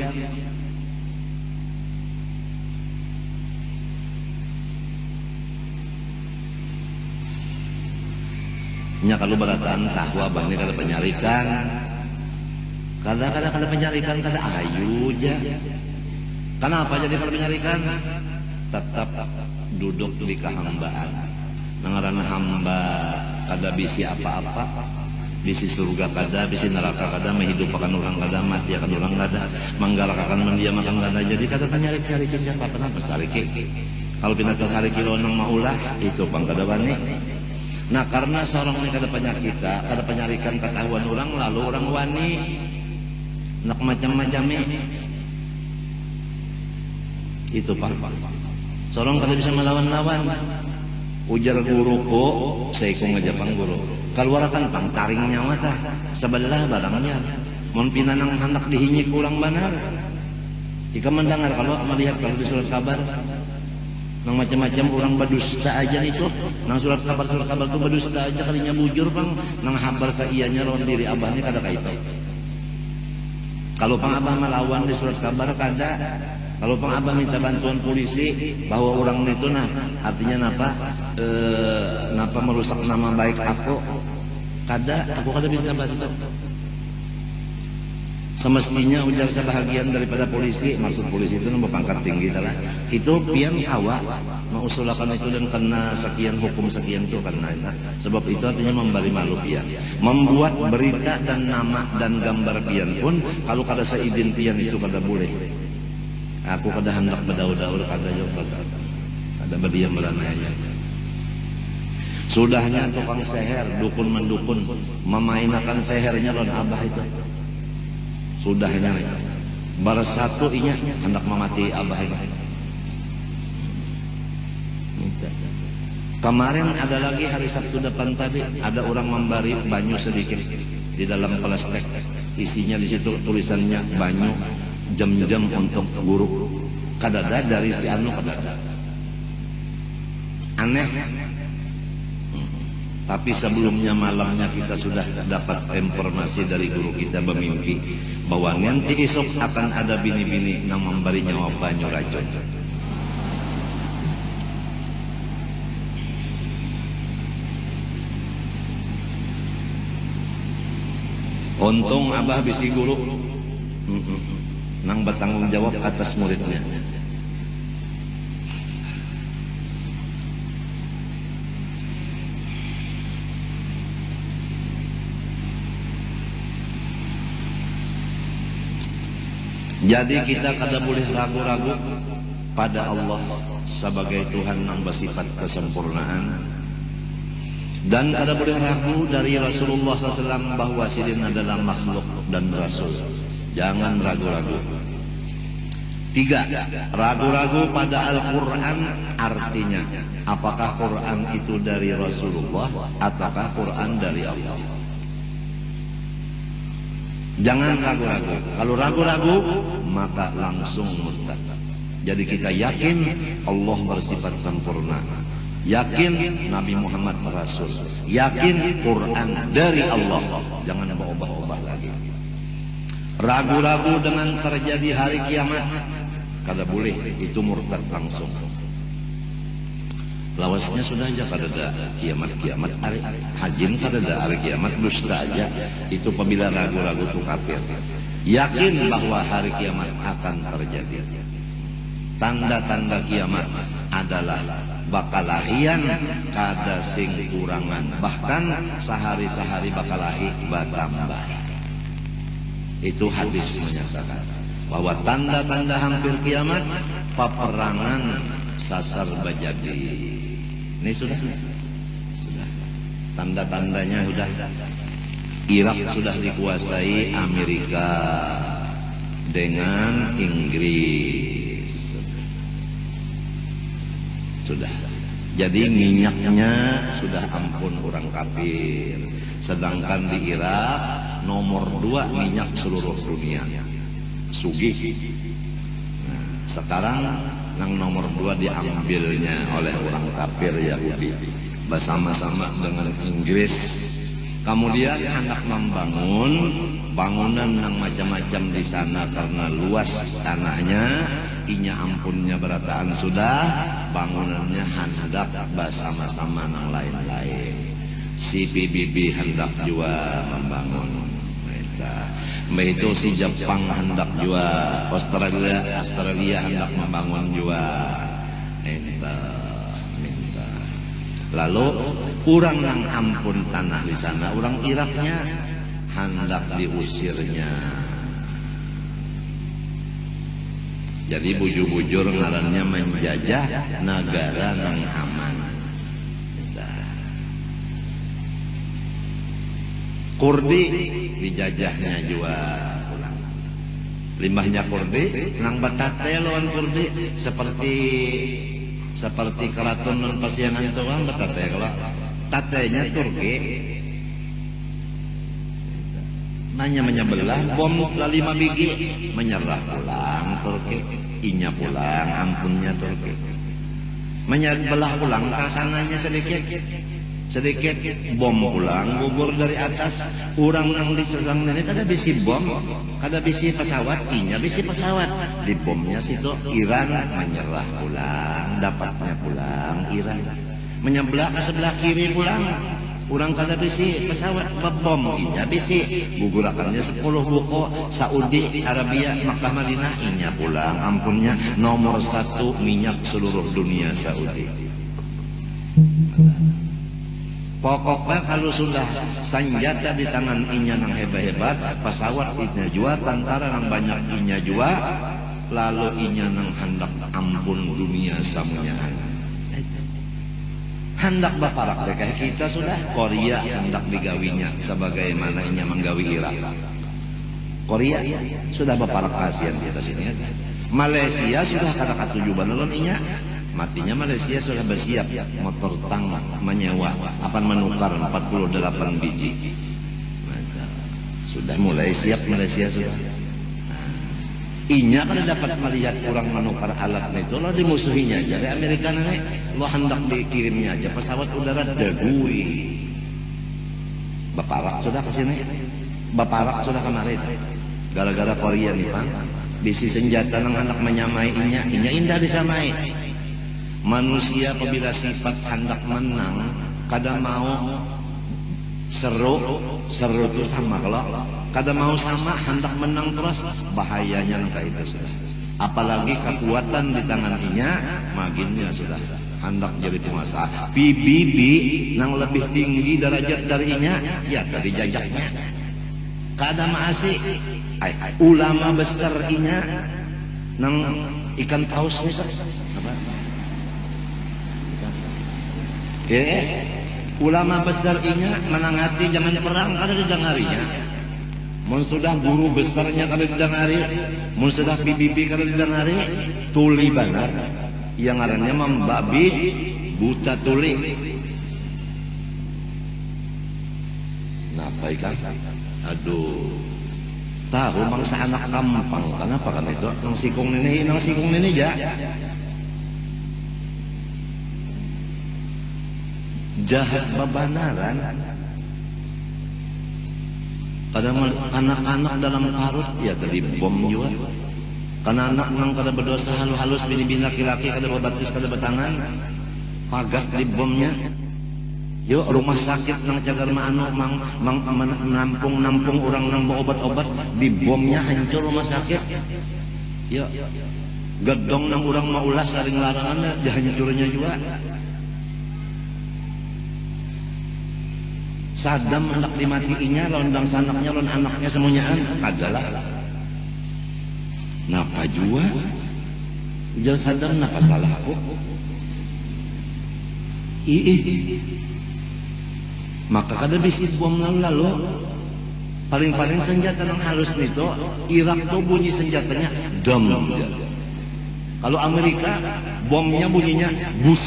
Nya kalau berataan tahu abang ini kada penyarikan. Kadang-kadang kada penyarikan kada ayu aja. Kenapa jadi kada penyarikan? Tetap duduk di kehambaan. Nangaran hamba kada bisi apa-apa. Bisi surga kada, bisi neraka kada, menghidupakan orang kada, mati akan orang kada, menggalakakan mendiamakan kada. Jadi kada penyarikan siapa pernah besariki. Kalau pindah ke sariki lonang maulah itu pang kada wani. Nah karena seorang ini kada penyakita, kada penyarikan ketahuan orang lalu orang wani. Nak macam-macamnya itu pak. Seorang kalau bisa melawan-lawan ujar guruku saya ku ngajapang guru keluarkan pang taring nyawa tah sebelah barangnya mon pinanang hendak dihinyik kurang benar. Jika mendengar kalau melihat kalau di surat kabar nang macam-macam orang berdusta aja itu nang surat kabar itu berdusta aja kalinya bujur pang nang habar saianya lawan diri abahnya kada kaitu. Kalau pang abah melawan di surat kabar kada. Kalau pang abah minta bantuan polisi bahwa orang itu nah artinya napa merusak nama baik aku kada minta bantuan. Semestinya ujar sebahagian daripada polisi, maksud polisi itu nombor pangkat tinggi telah. Itu pian hawa mengusulkan itu dan kena sekian hukum sekian itu karena itu. Sebab itu artinya memberi malu pian. Membuat berita dan nama dan gambar pian pun kalau kada seizin pian itu kada boleh. Aku kada hendak berdaur-daur kada juga kada berdiam beranaya. Sudahnya tukang seher, dukun mendukun memainkan sehernya lawan abah itu. Sudahnya bersatu inya hendak memati abah ini. Kemarin ada lagi hari Sabtu depan tadi ada orang memberi banyu sedikit di dalam plastik, isinya di situ tulisannya banyu jam-jam untuk guru. Kadada dari si anu kadada. Aneh. Tapi sebelumnya malamnya kita sudah dapat informasi dari guru kita bermimpi bahwa nanti esok akan ada bini-bini yang memberi nyawa banyu racun. Untung abah bisi guru nang bertanggung jawab atas muridnya. Jadi kita kada boleh ragu-ragu pada Allah sebagai Tuhan yang bersifat kesempurnaan, dan kada boleh ragu dari Rasulullah SAW bahwa sidin adalah makhluk dan Rasul. Jangan ragu-ragu. Tiga, ragu-ragu pada Al-Quran artinya. Apakah Quran itu dari Rasulullah ataukah Quran dari Allah? Jangan ragu-ragu. Kalau ragu-ragu maka langsung murtad. Jadi kita yakin Allah bersifat sempurna, yakin Nabi Muhammad Rasul, yakin Quran dari Allah. Jangan berubah-ubah lagi. Ragu-ragu dengan terjadi hari kiamat, kada boleh, itu murtad langsung. Lawasnya sudah aja kada ada kiamat hari hajin, kada ada hari kiamat, dusta aja. Itu apabila ragu-ragu itu kafir. Yakin bahwa hari kiamat akan terjadi. Tanda-tanda kiamat adalah bakalahian kada sing kurangan, bahkan sehari-sehari bakalahi bertambah. Itu hadis menyatakan bahwa tanda-tanda hampir kiamat, peperangan sasar bajadi. Ini sudah. Tanda-tandanya sudah. Irak sudah dikuasai Amerika dengan Inggris. Sudah. Jadi minyaknya sudah ampun orang kafir. Sedangkan di Irak nomor 2 minyak seluruh dunia. Sugih. Nah, sekarang yang nomor 2 diambilnya oleh orang kafir Yahudi bersama-sama dengan Inggris. Kemudian hendak membangun bangunan yang macam-macam di sana karena luas tanahnya, inya ampunnya berataan sudah, bangunannya hendak bersama-sama yang lain-lain. Si PBB hendak juga membangun. Mbak itu si Jepang hendak juga, Australia hendak membangun juga. Minta. Lalu orang yang ampun tanah di sana, orang Iraknya hendak diusirnya. Jadi bujur-bujur ngarannya menjajah negara yang aman. Kurdi dijajahnya juga pulang. Limbahnya Kurdi, nang batate lawan Kurdi seperti keraton non pasiangan itu kan batate kalau tatenya Turki. Nanya menyebelah bom 5 biji menyerah pulang Turki, inya pulang ampunnya Turki. Menyebelah pulang kasananya sedikit bom pulang gugur dari atas, orang yang diserang ini kada bisi bom, kada bisi pesawat, inya bisi pesawat di bomnya situ. Iran menyerah pulang, dapatnya pulang Iran menyebelah ke sebelah kiri pulang, orang kada bisi pesawat bom, inya bisi gugurakannya 10 buko. Saudi Arabia Makkah Madinah, inya pulang ampunnya nomor 1 minyak seluruh dunia Saudi. Pokoknya kalau sudah senjata di tangan inya yang hebat-hebat, pesawat inya jua, tentara yang banyak inya jua, lalu inya yang hendak ampun dunia samunya. Hendak baparak kayak kita sudah. Korea hendak digawinya sebagaimana inya menggawi Irak. Korea sudah baparak kasihan di atas ini. Malaysia sudah kata tujuan lalu inya. Matinya Malaysia sudah bersiap motor tang menyewa akan menukar 48 biji. Sudah mulai siap Malaysia sudah. Inya kan dapat melihat orang menukar alat itu lo dimusuhinya aja. Dari Amerika nih lo hendak dikirimnya aja pesawat udara degui. Baparak sudah ke sini. Baparak sudah kemarin. Gara-gara Korea nih Pak. Bisi senjata yang hendak menyamai inya indah disamai. Manusia apabila sifat hendak menang, kada mau seru itu sama. Kalau kada mau sama hendak menang terus, bahayanya nangka itu sudah. Apalagi kekuatan di tangan inya, maginnya sudah hendak jadi penguasa. PBB yang lebih tinggi derajat dari inya, ya tadi jajaknya. Kada maasi, ulama besar inya, nang ikan paus nih apa? Ulama besar inya menangati zaman perang kada didengarinya. mun sudah guru besarnya kada didangari, mun sudah bibi kada didangari, tuli benar yang ngarannya membabi buta tuli. Nah baiklah, aduh tahu mangsa anak kampang kenapa kan itu nang sikung ini ya jahat babanaran. Kadang anak-anak dalam karut ya tadi bom juga. Karena anak nang kada berdosa halus bini-bini laki-laki kada berbatis kada bertangan pagak di bomnya. Yuk rumah sakit nang cagar anu nampung orang nang obat-obat di bomnya hancur rumah sakit. Yuk gedong nang orang maulah saring larangan dihancurnya juga. Saddam hendak dimatiinya, lawan sanaknya, lawan anaknya semuanya adalah napa jua ujar Saddam napa salah aku maka kada bisi bom lalu paling-paling senjata yang halus itu Irak tuh bunyi senjatanya dam. Kalau Amerika bomnya bunyinya bus.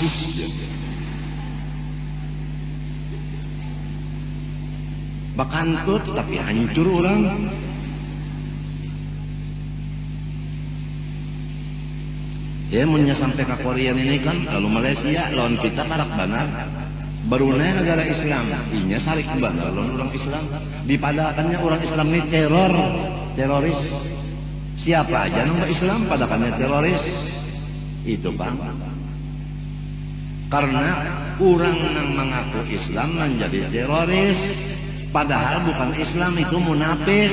Bakantut tapi hancur orang. Ya munnya sampai ke Korea ini kan, kalau Malaysia lawan kita karak banar. Brunei negara Islam, inya sarik banar lawan orang Islam. Dipadakannya orang Islam ini teroris. Siapa aja nang Islam padakannya teroris. Itu Bang. Karena orang yang mengaku Islam menjadi teroris. Padahal bukan Islam, itu munafik.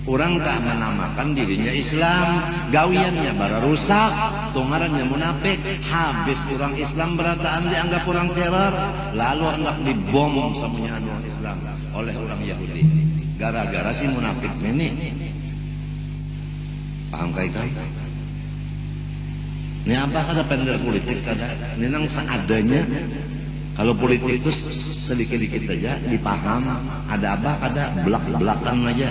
Orang tak menamakan dirinya Islam, gawiannya bara rusak, tungarannya munafik. Habis orang Islam berataan dianggap orang teror, lalu hendak dibom semuanya orang Islam oleh orang Yahudi. Gara-gara si munafik ini. Paham kai-kai? Ini apa kada pendel politik kada? Ini nang seadanya. Kalau politik itu sedikit-sedikit aja dipaham, ada apa ada belak-belakan aja,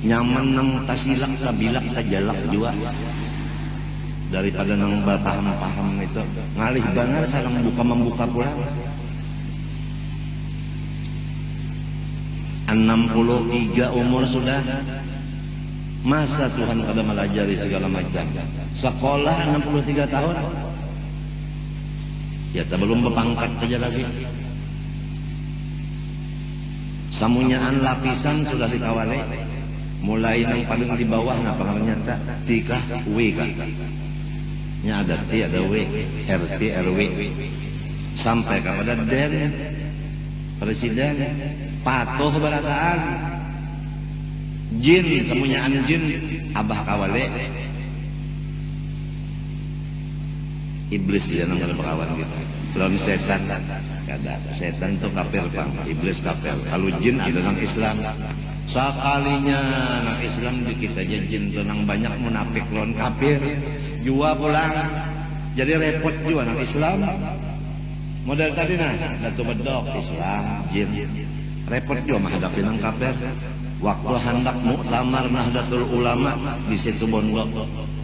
nyaman nang tasilak tabilak tajalak juga daripada nang paham itu ngalih banget sareng membuka pula. 63 umur sudah, masa Tuhan kada melajari segala macam. Sekolah 63 tahun. Ya tak belum berpangkat saja lagi. Samunyaan lapisan sudah dikawali. Mulai yang paling di bawah nah pengarangnya tak tikah W kah. Nya ada T ada W, RT RW. Sampai kepada Den Presiden patuh berataan. Jin samunyaan jin abah kawale. Iblis dia nang kada bakawan kita. Lawan setan kada. Setan itu kafir Bang, iblis kafir. Kalau jin ada nang Islam. Sekalinya nang Islam dikit aja jin itu nang banyak munafik lawan kafir. Jua pulang. Jadi repot juga nang Islam. Model tadi nah, Datu Bedok Islam, jin. Repot juga menghadapi nang kafir. Waktu hendak muktamar Nahdlatul Ulama di situ Bondo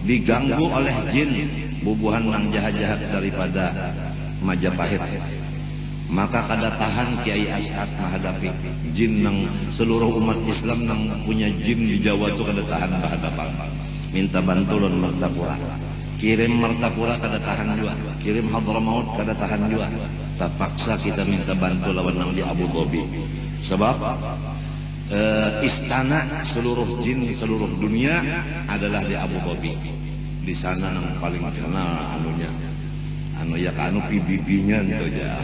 diganggu oleh jin. Bubuhan nang jahat-jahat daripada Majapahit. Maka kada tahan Kiai As'ad menghadapi jin nang seluruh umat Islam nang punya jin di Jawa itu kada tahan berhadapan. Minta bantuan Martapura. Kirim Martapura kada tahan juga. Kirim Hadramaut kada tahan juga. Terpaksa kita minta bantu lawan nang di Abu Dhabi. Sebab istana seluruh jin seluruh dunia adalah di Abu Dhabi. Di sana yang paling terkenal anunya ya kanu PBB-nya itu aja.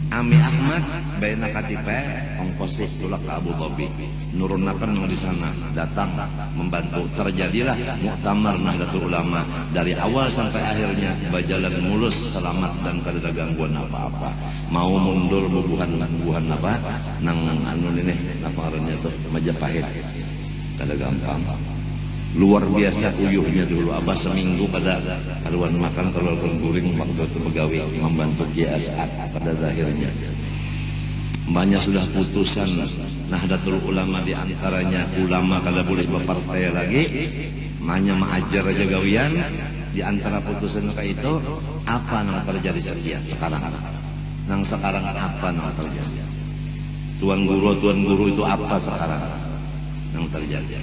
Ami Ahmad bayna katipe ongkos tulak ke Abu Dhabi nurunakan yang di sana datang membantu. Terjadilah muktamar Nahdlatul Ulama dari awal sampai akhirnya berjalan mulus selamat dan kada ada gangguan apa-apa. Mau mundur bubuhan apa nang anu ini apa ngarannya tuh Majapahit kada gampang. Luar biasa uyuhnya dulu. Abah seminggu pada haluan makan telur guring waktu itu pegawai membantu Kiai As'ad pada akhirnya banyak sudah putusan Nahdlatul Ulama, di antaranya ulama kada boleh berpartai lagi, hanya mengajar aja gawian. Di antara putusan kayak itu apa yang terjadi sekarang? Nang sekarang apa yang terjadi? Tuan guru itu apa sekarang yang terjadi?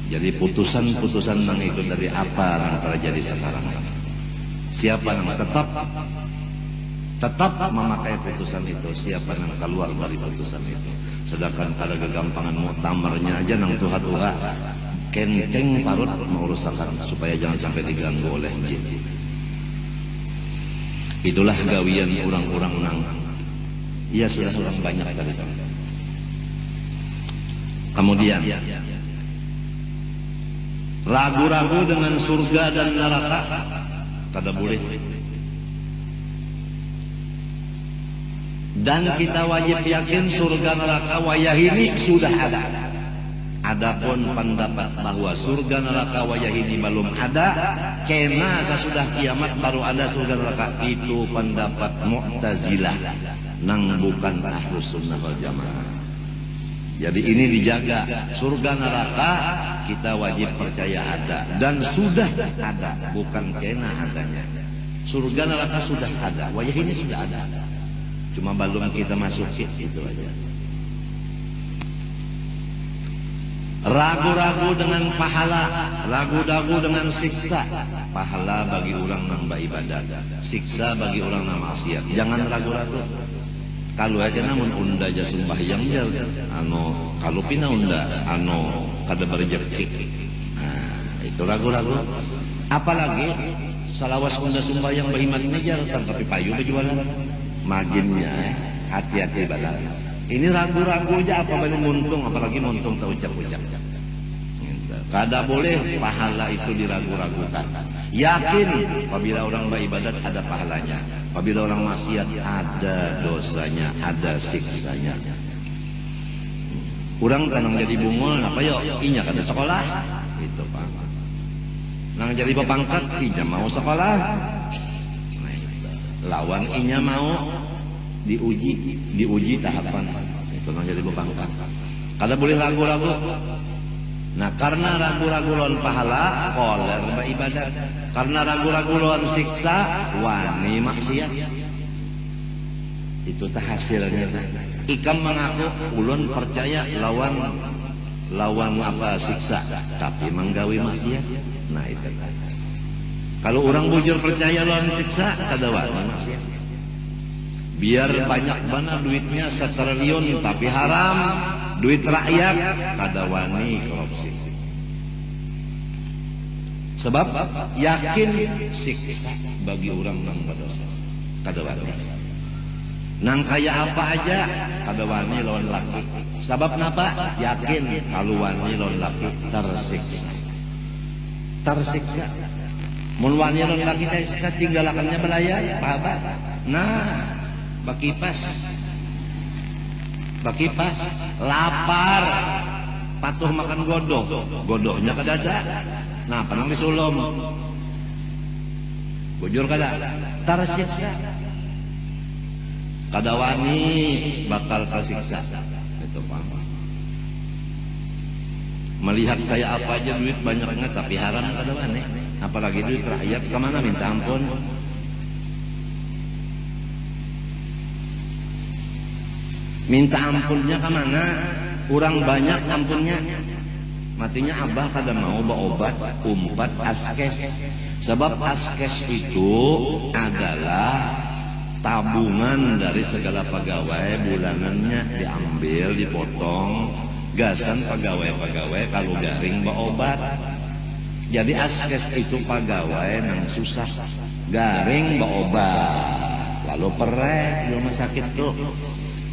Jadi putusan nang itu dari apa yang terjadi sekarang? Siapa yang tetap memakai putusan itu? Siapa yang keluar dari putusan itu? Sedangkan ada kegampangan muktamarnya aja nang tuha-tuha kenteng parut mengurusakan supaya jangan sampai diganggu oleh jin. Itulah gawian orang-orang nang iya sudah orang banyak tadi. Kemudian ragu-ragu dengan surga dan neraka kada boleh. Dan kita wajib yakin surga neraka wayah ini sudah ada. Adapun pendapat bahwa surga neraka wayah ini belum ada, kena sesudah kiamat baru ada surga neraka, itu pendapat Mu'tazilah, nang bukan Ahlus Sunnah wal Jamaah. Jadi ini dijaga, surga neraka kita wajib percaya ada dan sudah ada, bukan kena adanya. Surga neraka sudah ada, wayah ini sudah ada, cuma belum kita masukin, itu aja. Ragu-ragu dengan pahala, ragu-ragu dengan siksa. Pahala bagi orang yang beribadat, siksa bagi orang yang maksiat. Jangan ragu-ragu. Kalau aja namun unda aja sembahyang ya, kalau pina unda, kada berjeki. Nah, itu ragu-ragu. Apalagi salawas unda sembahyang berhimat ngejar, tapi payu berjualan. Maginnya, hati-hati badan. Ini ragu-ragu aja apa balik muntung, apalagi muntung tak ucap-ucap. Kada boleh pahala itu diragu-ragukan. Yakin apabila orang beribadat ada pahalanya, apabila orang maksiat ada dosanya, ada siksanya. Orang kanang jadi bungul, apa yo? Inya kada sekolah, itu Pak. Nang jadi bapangkat, inya mau sekolah. Lawan inya mau diuji tahapan itu nang jadi bapangkat. Kada boleh ragu-ragu. Nah, karena ragu-ragu lawan pahala, koler beribadat. Karena ragu-ragu lawan siksa, wani maksiat. Itu tah hasilnya. Ikam mengaku ulun percaya lawan apa siksa, tapi menggawi maksiat. Nah, itu. Kalau orang bujur percaya lawan siksa, kada wani maksiat. Biar banyak mana duitnya setriliun tapi haram, duit rakyat kada wani korupsi. Sebab yakin siksa bagi orang yang berdosa kada wani. Nang kaya apa aja kada wani lawan laki. Sebab napa? Yakin kalau wani lawan laki tersiksa. Tersiksa. Mun wani lawan laki tersiksa tinggalakannya belayar, apa? Nah, bakipas, lapar, patuh makan godohnya kadada. Nah, panang disulom, bujur kada, tersiksa, kada wani bakal tersiksa. Itu Pak. Melihat kayak apa aja duit banyaknya tapi haram kada wani, apalagi duit rakyat kemana minta ampun. Minta ampunnya ke mana? Kurang banyak ampunnya. Matinya abah kada mau berobat umpat askes. Sebab askes itu adalah tabungan dari segala pegawai, bulanannya diambil, dipotong, gasan pegawai-pegawai kalau garing berobat. Jadi askes itu pegawai yang susah, garing berobat, lalu perek di rumah sakit tuh.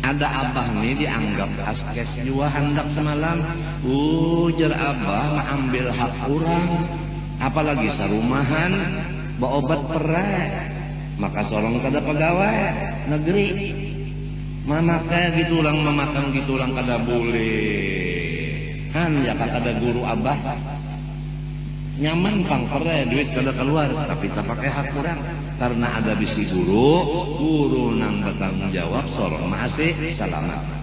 Ada abah nih dianggap askes juga hendak semalam. Ujar abah mah ambil hak kurang, apalagi sarumahan berobat perek. Maka sorong kada pegawai negeri memakai gitu lang, memakan gitu lang kada boleh. Han ya kada guru abah nyaman pang perek duit kada keluar tapi tak pakai hak kurang. karena ada bisi guru nang bertanggung jawab sorong masih selamat.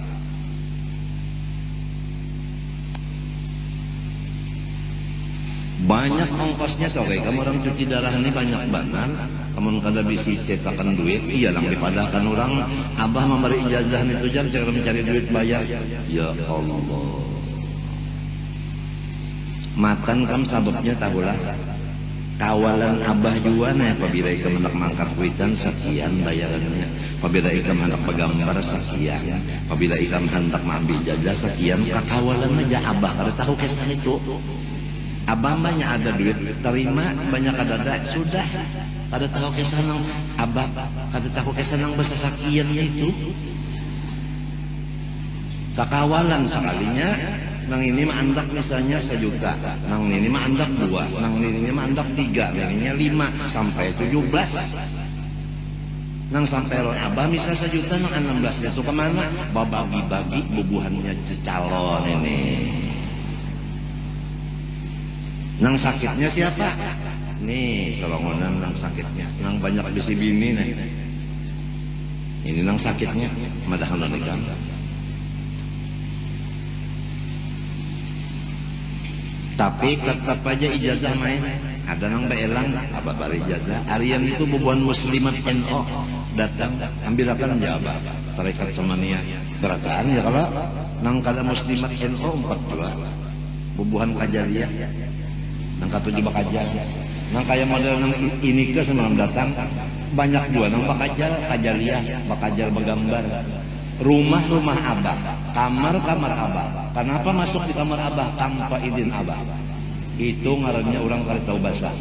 Banyak ongkosnya soalnya kamu orang cuci darah ini banyak banget. Kamu kada bisa cetakan duit, iya lang dipadahkan orang abah memberi ijazah nih tujar cara mencari duit bayar. Ya Allah. Matan kam sababnya tahulah. Kawalan abah juga nih apabila ikam hendak mangkat kuitan sekian bayarannya. Apabila ikam hendak pegambar sekian. Apabila ikam hendak mengambil ijazah sekian. Kakawalan aja abah kada tahu kesan itu. Abang banyak ada duit, terima banyak ada sudah. Kada tahu kesanang abah, kada tahu kesanang besasakiannya itu. Kakawalan sekalinya, nang ini mah andak misalnya 1 juta, nang ini mah andak 2, nang ini mah andak 3, nang ini 5 sampai 17. Nang sampai ron abah misal 1 juta, nang 16 itu kemana? Babagi-bagi bubuhannya calon ini. Nang sakitnya siapa? Nih selongonan nang sakitnya. Nang banyak bisi bini nih. Ini nang sakitnya. Madahan nikah. Tapi tetap aja ijazah main. Ada nang beelang apa bari ijazah. Arian itu bubuhan muslimat NO datang ambilakan jawab. Tarekat samania berataan ya kalau nang kada muslimat NO 42 bubuhan kajaliyah. Nang katujuh bakajal, nang kaya model nang ini ke semalam datang banyak juga nang kajaliyah, bakajal begambar. Rumah abah, kamar abah. Kenapa masuk di kamar abah tanpa izin abah? Itu ngarannya orang kada tahu bahasa.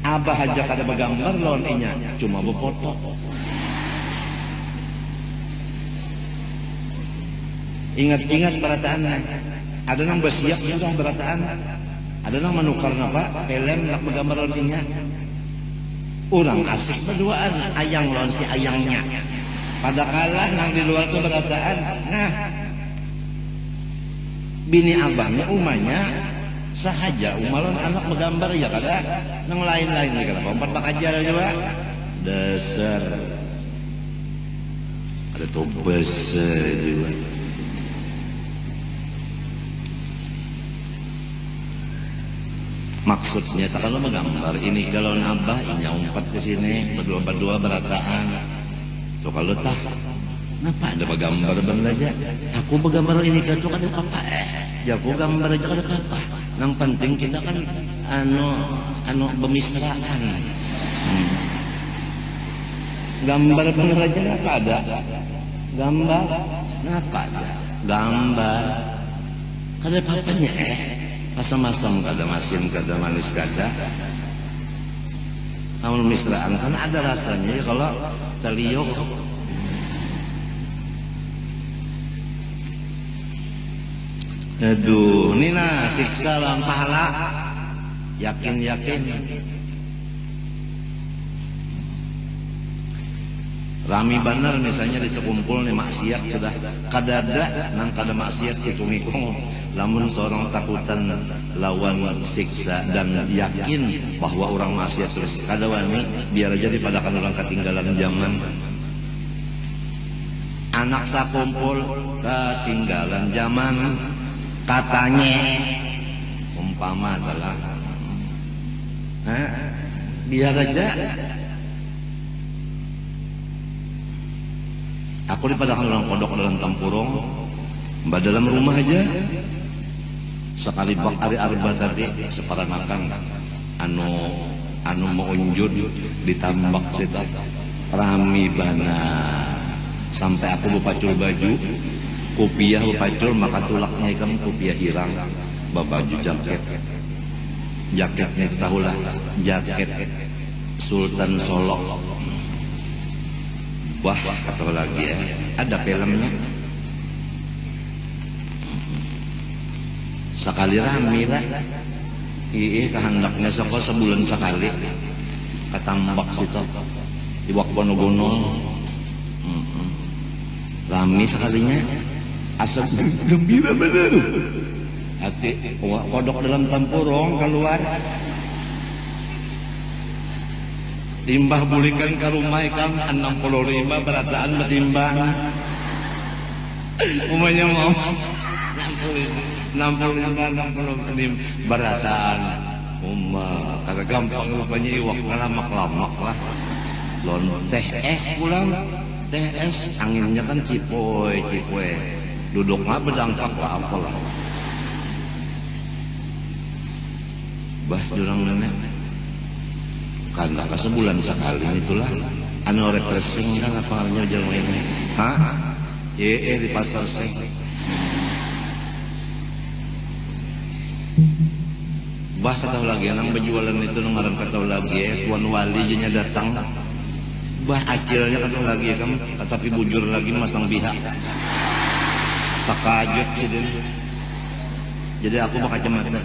Abah aja kada begambar lawan inya, cuma berfoto. Ingat-ingat berataannya. Ada nang bersiap juga berataan. Ada nang menukar apa? Film nak bergambar lawannya. Orang asik berduaan, ayang lawan si ayangnya. Pada kalah nang di luar itu berataan. Nah, bini abangnya umanya sahaja umalon anak bergambar ya kada. Nang lain-lain ya kada. Empat bakajal juga. Dasar. Ada tobes juga. Maksudnya tak kalau menggambar ini kalau abah ini umpat ke sini berdua berataan. Tuh kalau tak, kenapa ada bergambar aja? Aku bergambar ini kan tuh ada apa? Ya aku gambar aja ada apa? Yang penting kita kan anu bemisraan. Gambar bener aja apa ada? Gambar, ngapa ada? Gambar, kada apa-apanya asam-asam kada masin kada manis kada namun misraan kan ada rasanya ya kalau teliuk aduh ini nah siksa lawan pahala yakin rami benar misalnya di sekumpul nih maksiat sudah kadada nang kada maksiat hitung-hitung lamun seorang takutan lawan siksa dan yakin bahwa orang maksiat terus kada wani biar aja dipadakan orang ketinggalan zaman anak sakumpul ketinggalan zaman katanya umpama adalah biar aja aku dipadakan orang kodok dalam tampurong mbak dalam rumah aja sekali bak ari arba tadi separanakan anu mau unjud ditambak sita rami bana sampai aku bepacul baju kopiah bepacul maka tulaknya ikan kopiah irang babaju jaketnya tahulah jaket Sultan Solok. Wah, kata lagi ya, ada filmnya. Sekali rame lah. Kehendaknya sebulan sekali. Ketambak situ. Iwak bono-bono. Rame sekalinya. Asal gembira bener. Hati kodok dalam tampurong keluar. Timbah bulikan ke rumah Kang 65 berataan betimbang. Umumnya mau 65 berataan. Karena gampang rupanya iwak lamak-lamak lah. Lon teh es pulang, teh es anginnya kan cipoy. Duduk mah bedangkak lah apalah. Bah jurang nenek. Karena sebulan sekali itulah. Anu refreshing kan apa halnya jeung ini. Hah? Di pasar seng. Bah kata lagi nang berjualan itu ngaran kata lagi tuan wali nya datang. Bah akhirnya kata lagi kamu tapi bujur lagi masang pihak. Takajut sih dia. Jadi aku bakal kacamata.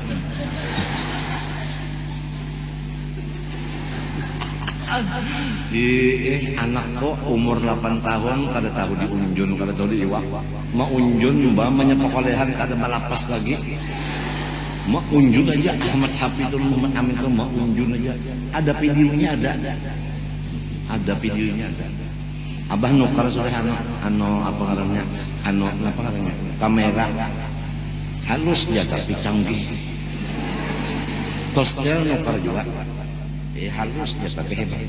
Anak kok umur 8 tahun kada tahu diunjun kada tahu diiwak. Ma unjun mbak menyepokolehan kada malapas lagi. Ma unjun aja Ahmad Hafidul Muhammad Amin tuh ma unjun aja. Ada videonya ada videonya ada. Abah nukar sore apa ngarannya? Apa ngarannya? Kamera. Halus dia tapi canggih. Terus dia nukar juga. Halus dia tapi hebat.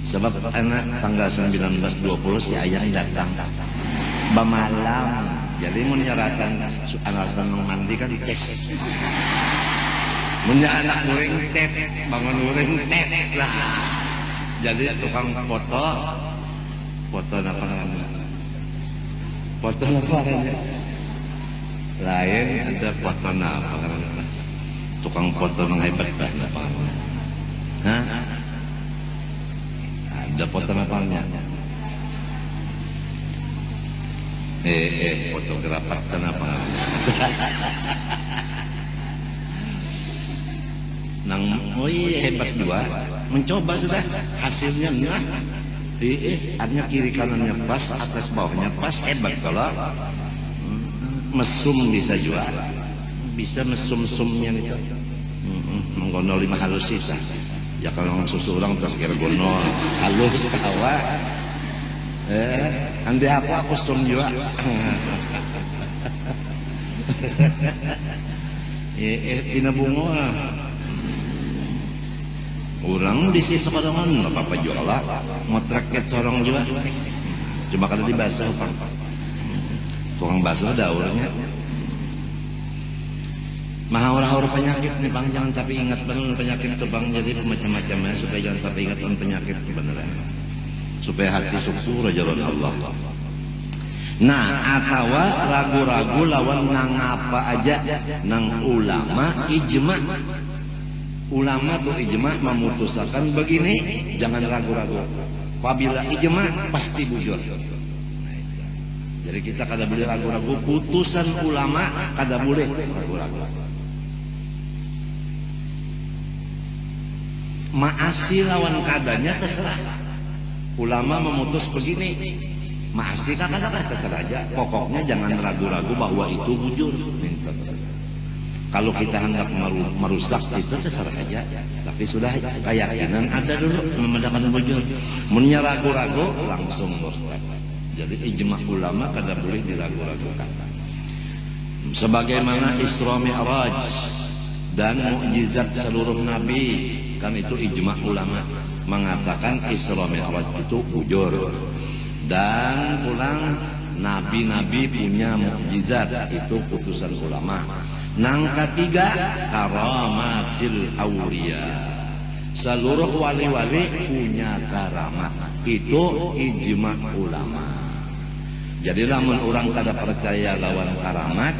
Sebab anak tanggal 19-20 si ayah datang. Bamalam. Jadi mun nyaratan analatan mandi kan tes. Mun anak muring tes, bangun muring tes lah. Jadi tukang foto apa namanya? Foto apa namanya? Lain ada foto apa namanya? Tukang foto yang hebat lah apa namanya? Hah? Ada foto apa namanya? Fotografer kenapa? Nang hebat juga, mencoba sudah hasilnya nah, artinya kiri kanannya pas, atas bawahnya pas, hebat kalau mesum bisa juga, bisa mesum-sumnya itu, menggonol 5 halus itu, ya kalau susu orang terus kira gonol halus kawa. Andi aku sum juga. Pina bungo orang di sisi sokongan apa juga lah motreket sorong juga. Cuma kalau dibasuh tukang basuh ada orangnya. Mahawar-hawar penyakit nih bang, jangan tapi ingat benar penyakit itu bang, jadi macam-macamnya supaya jangan tapi ingat penyakit beneran. Supaya hati syukur aja Allah. Nah, atawa ragu-ragu lawan nang apa aja nang ulama ijma. Ulama tuh ijma memutuskan begini, jangan ragu-ragu. Apabila ijma pasti bujur. Jadi kita kada boleh ragu-ragu, putusan ulama kada boleh ragu-ragu. Maasi lawan kadanya terserah. Ulama memutus begini, masih kakak terserah aja. Pokoknya jangan ragu-ragu bahwa itu bujur. Kalau kita hendak merusak itu terserah aja. Tapi sudah keyakinan ada dulu memandangkan bujur. Munnya ragu-ragu langsung murtad. Jadi ijma ulama kada boleh diragu-ragukan. Sebagaimana Isra Mi'raj dan mukjizat seluruh nabi, kan itu ijma ulama mengatakan Isra Mi'raj itu bujur. Dan pulang nabi-nabi punya mukjizat, itu putusan ulama. Nang ketiga karamatil aulia, seluruh wali-wali punya karamat, itu ijma ulama. Jadi lamun orang kada percaya lawan karamat,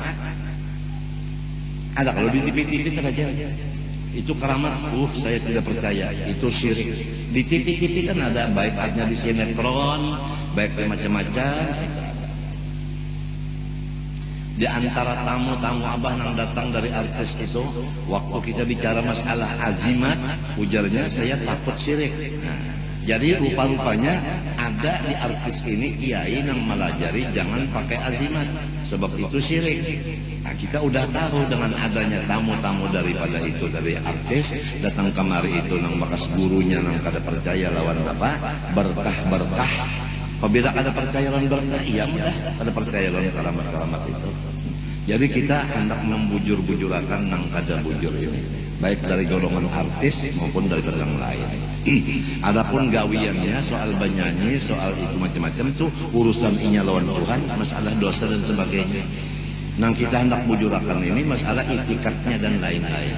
ada kalau di TV-TV saja itu karamat, saya tidak percaya, itu syirik. Di TV-TV kan ada, baik hanya di sinetron, baik macam-macam. Di antara tamu-tamu abah yang datang dari artis itu, waktu kita bicara masalah azimat, ujarnya saya takut syirik. Nah, Jadi rupa-rupanya ada di artis ini kiai yang melajari jangan pakai azimat, sebab itu syirik. Nah, kita udah tahu dengan adanya tamu-tamu daripada itu dari artis datang kemari itu nang bekas gurunya nang kada percaya lawan bapak berkah. Apabila kada percaya lawan berkah, iya mudah kada percaya lawan keramat-keramat itu. Jadi kita hendak membujur-bujurakan nang kada bujur ini, baik dari golongan artis maupun dari yang lain. Adapun gawiannya soal bernyanyi, soal itu macam-macam tuh urusan inya lawan Tuhan, masalah dosa dan sebagainya. Nang kita hendak bujurakan ini masalah itikadnya dan lain-lain.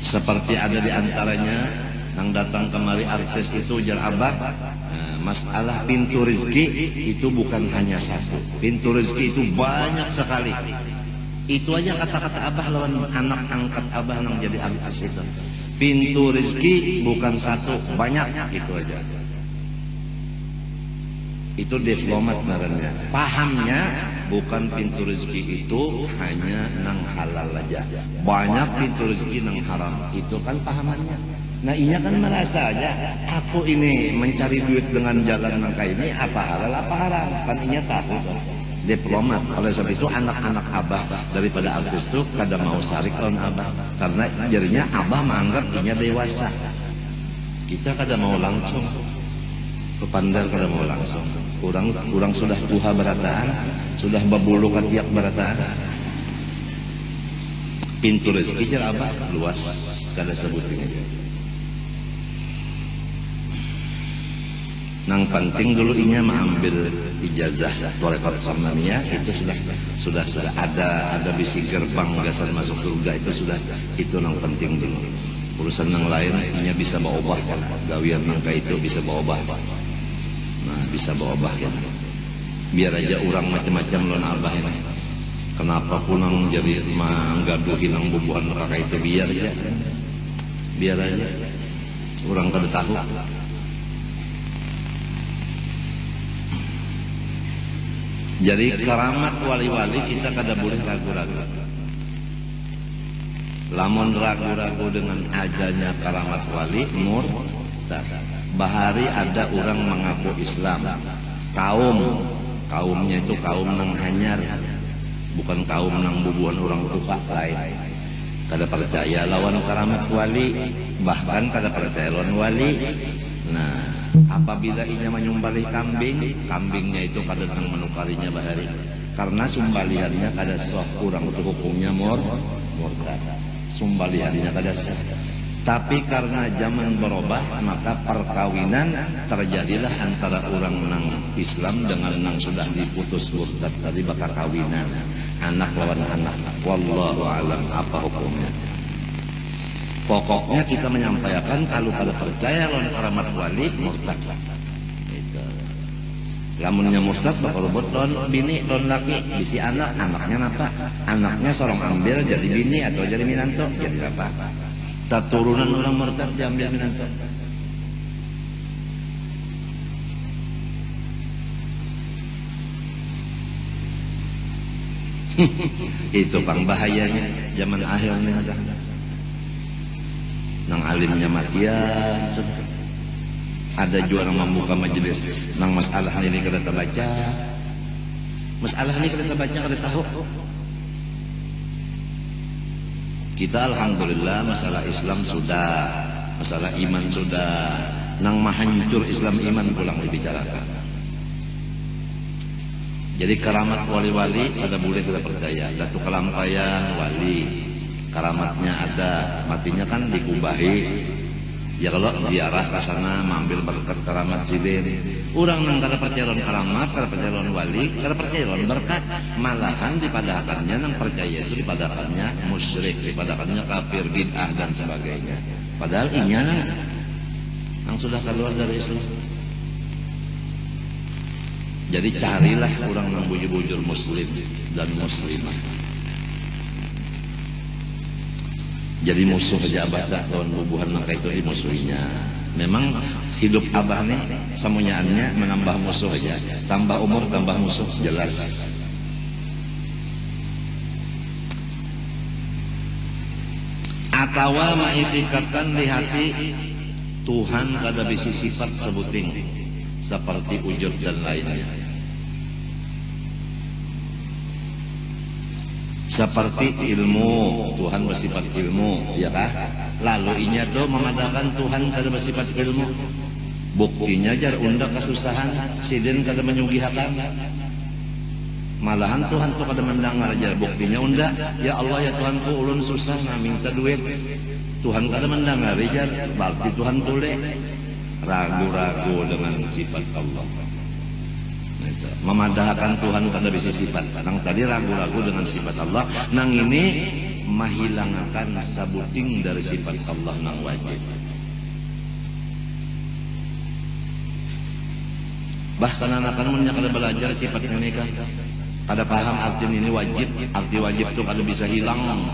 Seperti ada di antaranya yang datang kemari artis itu ujar abah, masalah pintu rezeki itu bukan hanya satu. Pintu rezeki itu banyak sekali. Itu aja kata-kata abah lawan anak angkat abah yang jadi artis itu. Pintu rezeki bukan satu, banyak, itu aja. Itu diplomat namanya. Pahamnya bukan pintu rezeki itu hanya nang halal aja. Banyak pintu rezeki nang haram. Itu kan pahamannya. Nah, inya kan merasa aja, aku ini mencari duit dengan jalan nang kayak ini, apa halal apa haram. Kan inya tahu kan. Diplomat. Oleh sebab itu anak-anak abah daripada artis itu kada mau sarik lawan abah, karena jadinya abah menganggap inya dewasa. Kita kada mau langsung. Kepandar kada mau langsung. Kurang sudah tuha berataan, sudah babulu katiak berataan. Pintu rezeki jar abah luas, kada sebutin aja. Nang penting dulu inya mengambil ijazah tarekat Samania, itu sudah ada bisi gerbang gasan masuk surga, itu sudah, itu nang penting dulu. Urusan nang lain inya bisa bawa kan, gawian nangka itu bisa bawa. Nah, bisa bawa kan. Biar aja orang macam-macam lawan abah ini. Kenapa punang jadi manggaduhin nang bubuhan kakak itu, biar aja. Orang kada tahu. Jadi keramat wali-wali kita kada boleh ragu-ragu. Lamun ragu-ragu dengan adanya keramat wali, murtad. Bahari ada orang mengaku Islam, kaumnya itu kaum nang hanyar, bukan kaum nang bubuhan orang tua lain. Kada percaya lawan keramat wali, bahkan kada percaya lawan wali. Nah, apabila inya menyumbali kambingnya itu kada nang menukarinya bahari, karena sumbaliannya kada sah, kurang itu hukumnya murtad. Sumbaliannya kada sah. Tapi karena zaman berubah, maka perkawinan terjadilah antara orang nang Islam dengan nang sudah diputus murtad tadi, bakal kawinan anak lawan anak. Wallahu alam apa hukumnya. Pokoknya kita menyampaikan kalau kada percaya lawan keramat wali, murtad. Itu. Lamunnya murtad bakal robot lawan bini, lawan laki, bisi anaknya apa? Anaknya sorong ambil jadi bini atau jadi minanto, jadi apa? Turunan orang murtad diambil minanto. Itu bang bahayanya zaman akhir nih ada. Nang alimnya matian, ada juga yang membuka majelis nang masalah ini kada terbaca, kada tahu. Kita alhamdulillah masalah Islam sudah, masalah iman sudah, nang mahancur Islam iman pulang dibicarakan. Jadi keramat wali-wali ada boleh kita percaya. Datu kelampaian wali, keramatnya ada, matinya kan dikubahi. Ya kalau ziarah ke sana mengambil berkat keramat sidin. Orang nang kada percaya lawan keramat, kada percaya lawan wali, kada percaya lawan berkat, malahan dipadakannya nang percaya itu dipadakannya musyrik, dipadakannya kafir, bid'ah dan sebagainya. Padahal inya nang sudah keluar dari Islam. Jadi carilah orang nang bujur-bujur muslim dan muslimah. Jadi musuh pejabat tahun bubuhan maka itu dimusuhinya. Memang hidup abah nih semuanya menambah musuh aja. Tambah umur tambah musuh, jelas. atawa maitikatkan di hati Tuhan kada bisi sifat sebuting seperti wujud dan lainnya, seperti ilmu. Tuhan bersifat ilmu, ya kah? Lalu inya tuh memadahkan Tuhan kada bersifat ilmu. Buktinya jar unda kesusahan sidin kada menyugihakan, malahan Tuhan tuh kada mendengar jar. Buktinya unda, ya Allah ya Tuhanku ulun susah nah minta duit, Tuhan kada mendengar jar. Berarti Tuhan tule ragu-ragu dengan sifat Allah. Memadahkan Tuhan kada bisa sifat. Nang tadi ragu-ragu dengan sifat Allah, nang ini mahilangkan sabuting dari sifat Allah nang wajib. Bahkan anak-anak mun kada belajar sifat ini kan kada paham arti ini wajib. Arti wajib tuh kada bisa hilang.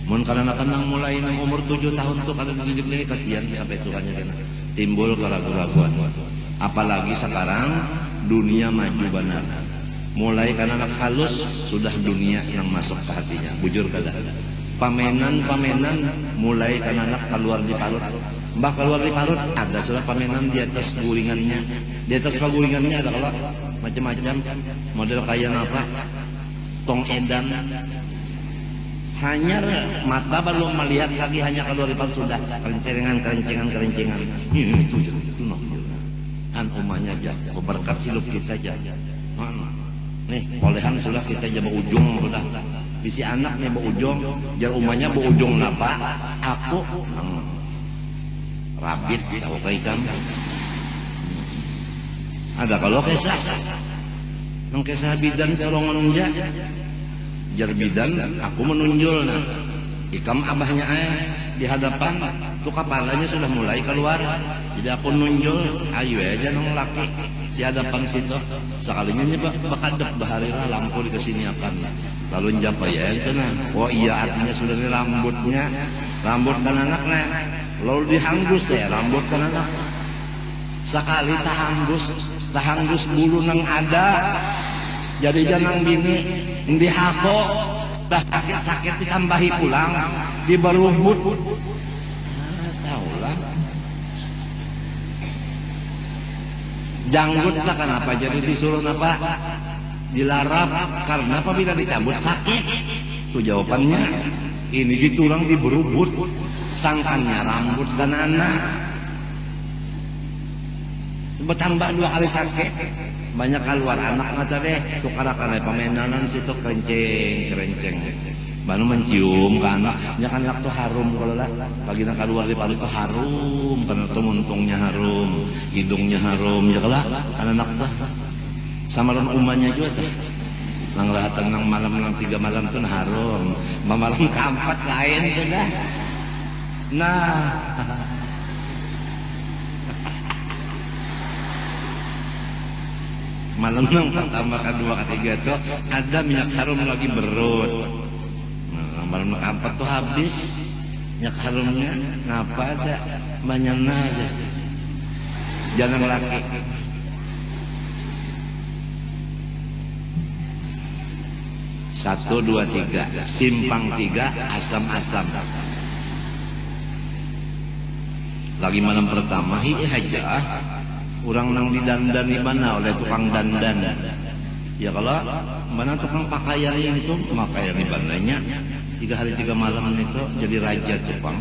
Mun anak-anak mulai nang umur 7 tahun tuh kada dididik lagi, kasihan sampai Tuhannya kena timbul keraguan-raguan. Apalagi sekarang dunia maju benar. Mulai karena anak halus sudah dunia yang masuk ke hatinya. Bujur kada. Pamenan mulai karena anak keluar di parut. Mbah keluar di parut ada sudah pamenan di atas guringannya. Di atas paguringannya ada kalau macam-macam model kayak apa? Tong edan. Hanya mata belum melihat lagi, hanya keluar di parut sudah kerencengan. Itu noh. An umahnya aja, berkat silup kita aja. Nih, olehan sudah kita aja berujung sudah. Bisi anak nih berujung, jar umahnya berujung napa? Aku rabit tahu kai kamu. Ada kalau kisah, nang kisah bidan solongan aja. Jar bidan, aku menunjul nah. Ikam abahnya di hadapan tuh kepalanya sudah mulai keluar. Jadi aku nunjul, ayo aja nong laki di hadapan situ. Sekalinya nyebak bakadep baharilah lampu dikesiniakan. Lalu njapa ya itu nah. Oh iya artinya sudah di rambutnya, rambut kan anaknya. Lalu dihanggus ya rambut kan anak. Sekali tahanggus bulu nang ada. Jadi jangan bini dihako, dah sakit ditambahi pulang, diberuhut. Taulah. Janggut lah kenapa jadi disuruh apa? Dilarap karena apabila dicabut sakit. Itu jawabannya. Ini diturang diberubut, sangkannya rambut dan anak. Bertambah 2 kali sakit. Banyak keluar anak mata deh. Tukar-tukar pemenanan situ kerenceng. Baru mencium ke anak. Ya kan anak tuh harum kalau lah. Pagi nak keluar di paling tuh harum. Karena tuh muntungnya harum, hidungnya harum. Ya kalau anak tuh sama lawan umahnya juga tuh. Nang lahatan nang malam nang 3 malam tuh harum. Malam keempat lain sudah. Nah. Malam yang pertama, kedua, ketiga tuh ada minyak harum lagi berut. Nah, malam yang keempat tuh habis minyak harumnya. Ngapa ada banyak aja. Jangan laki. Satu, dua, tiga. Simpang 3, asam-asam. Lagi malam pertama, aja. Orang nang didandan di mana oleh tukang dandan. Ya kalau mana tukang pakaian itu pakaian di bandanya 3 hari 3 malam itu jadi raja Jepang.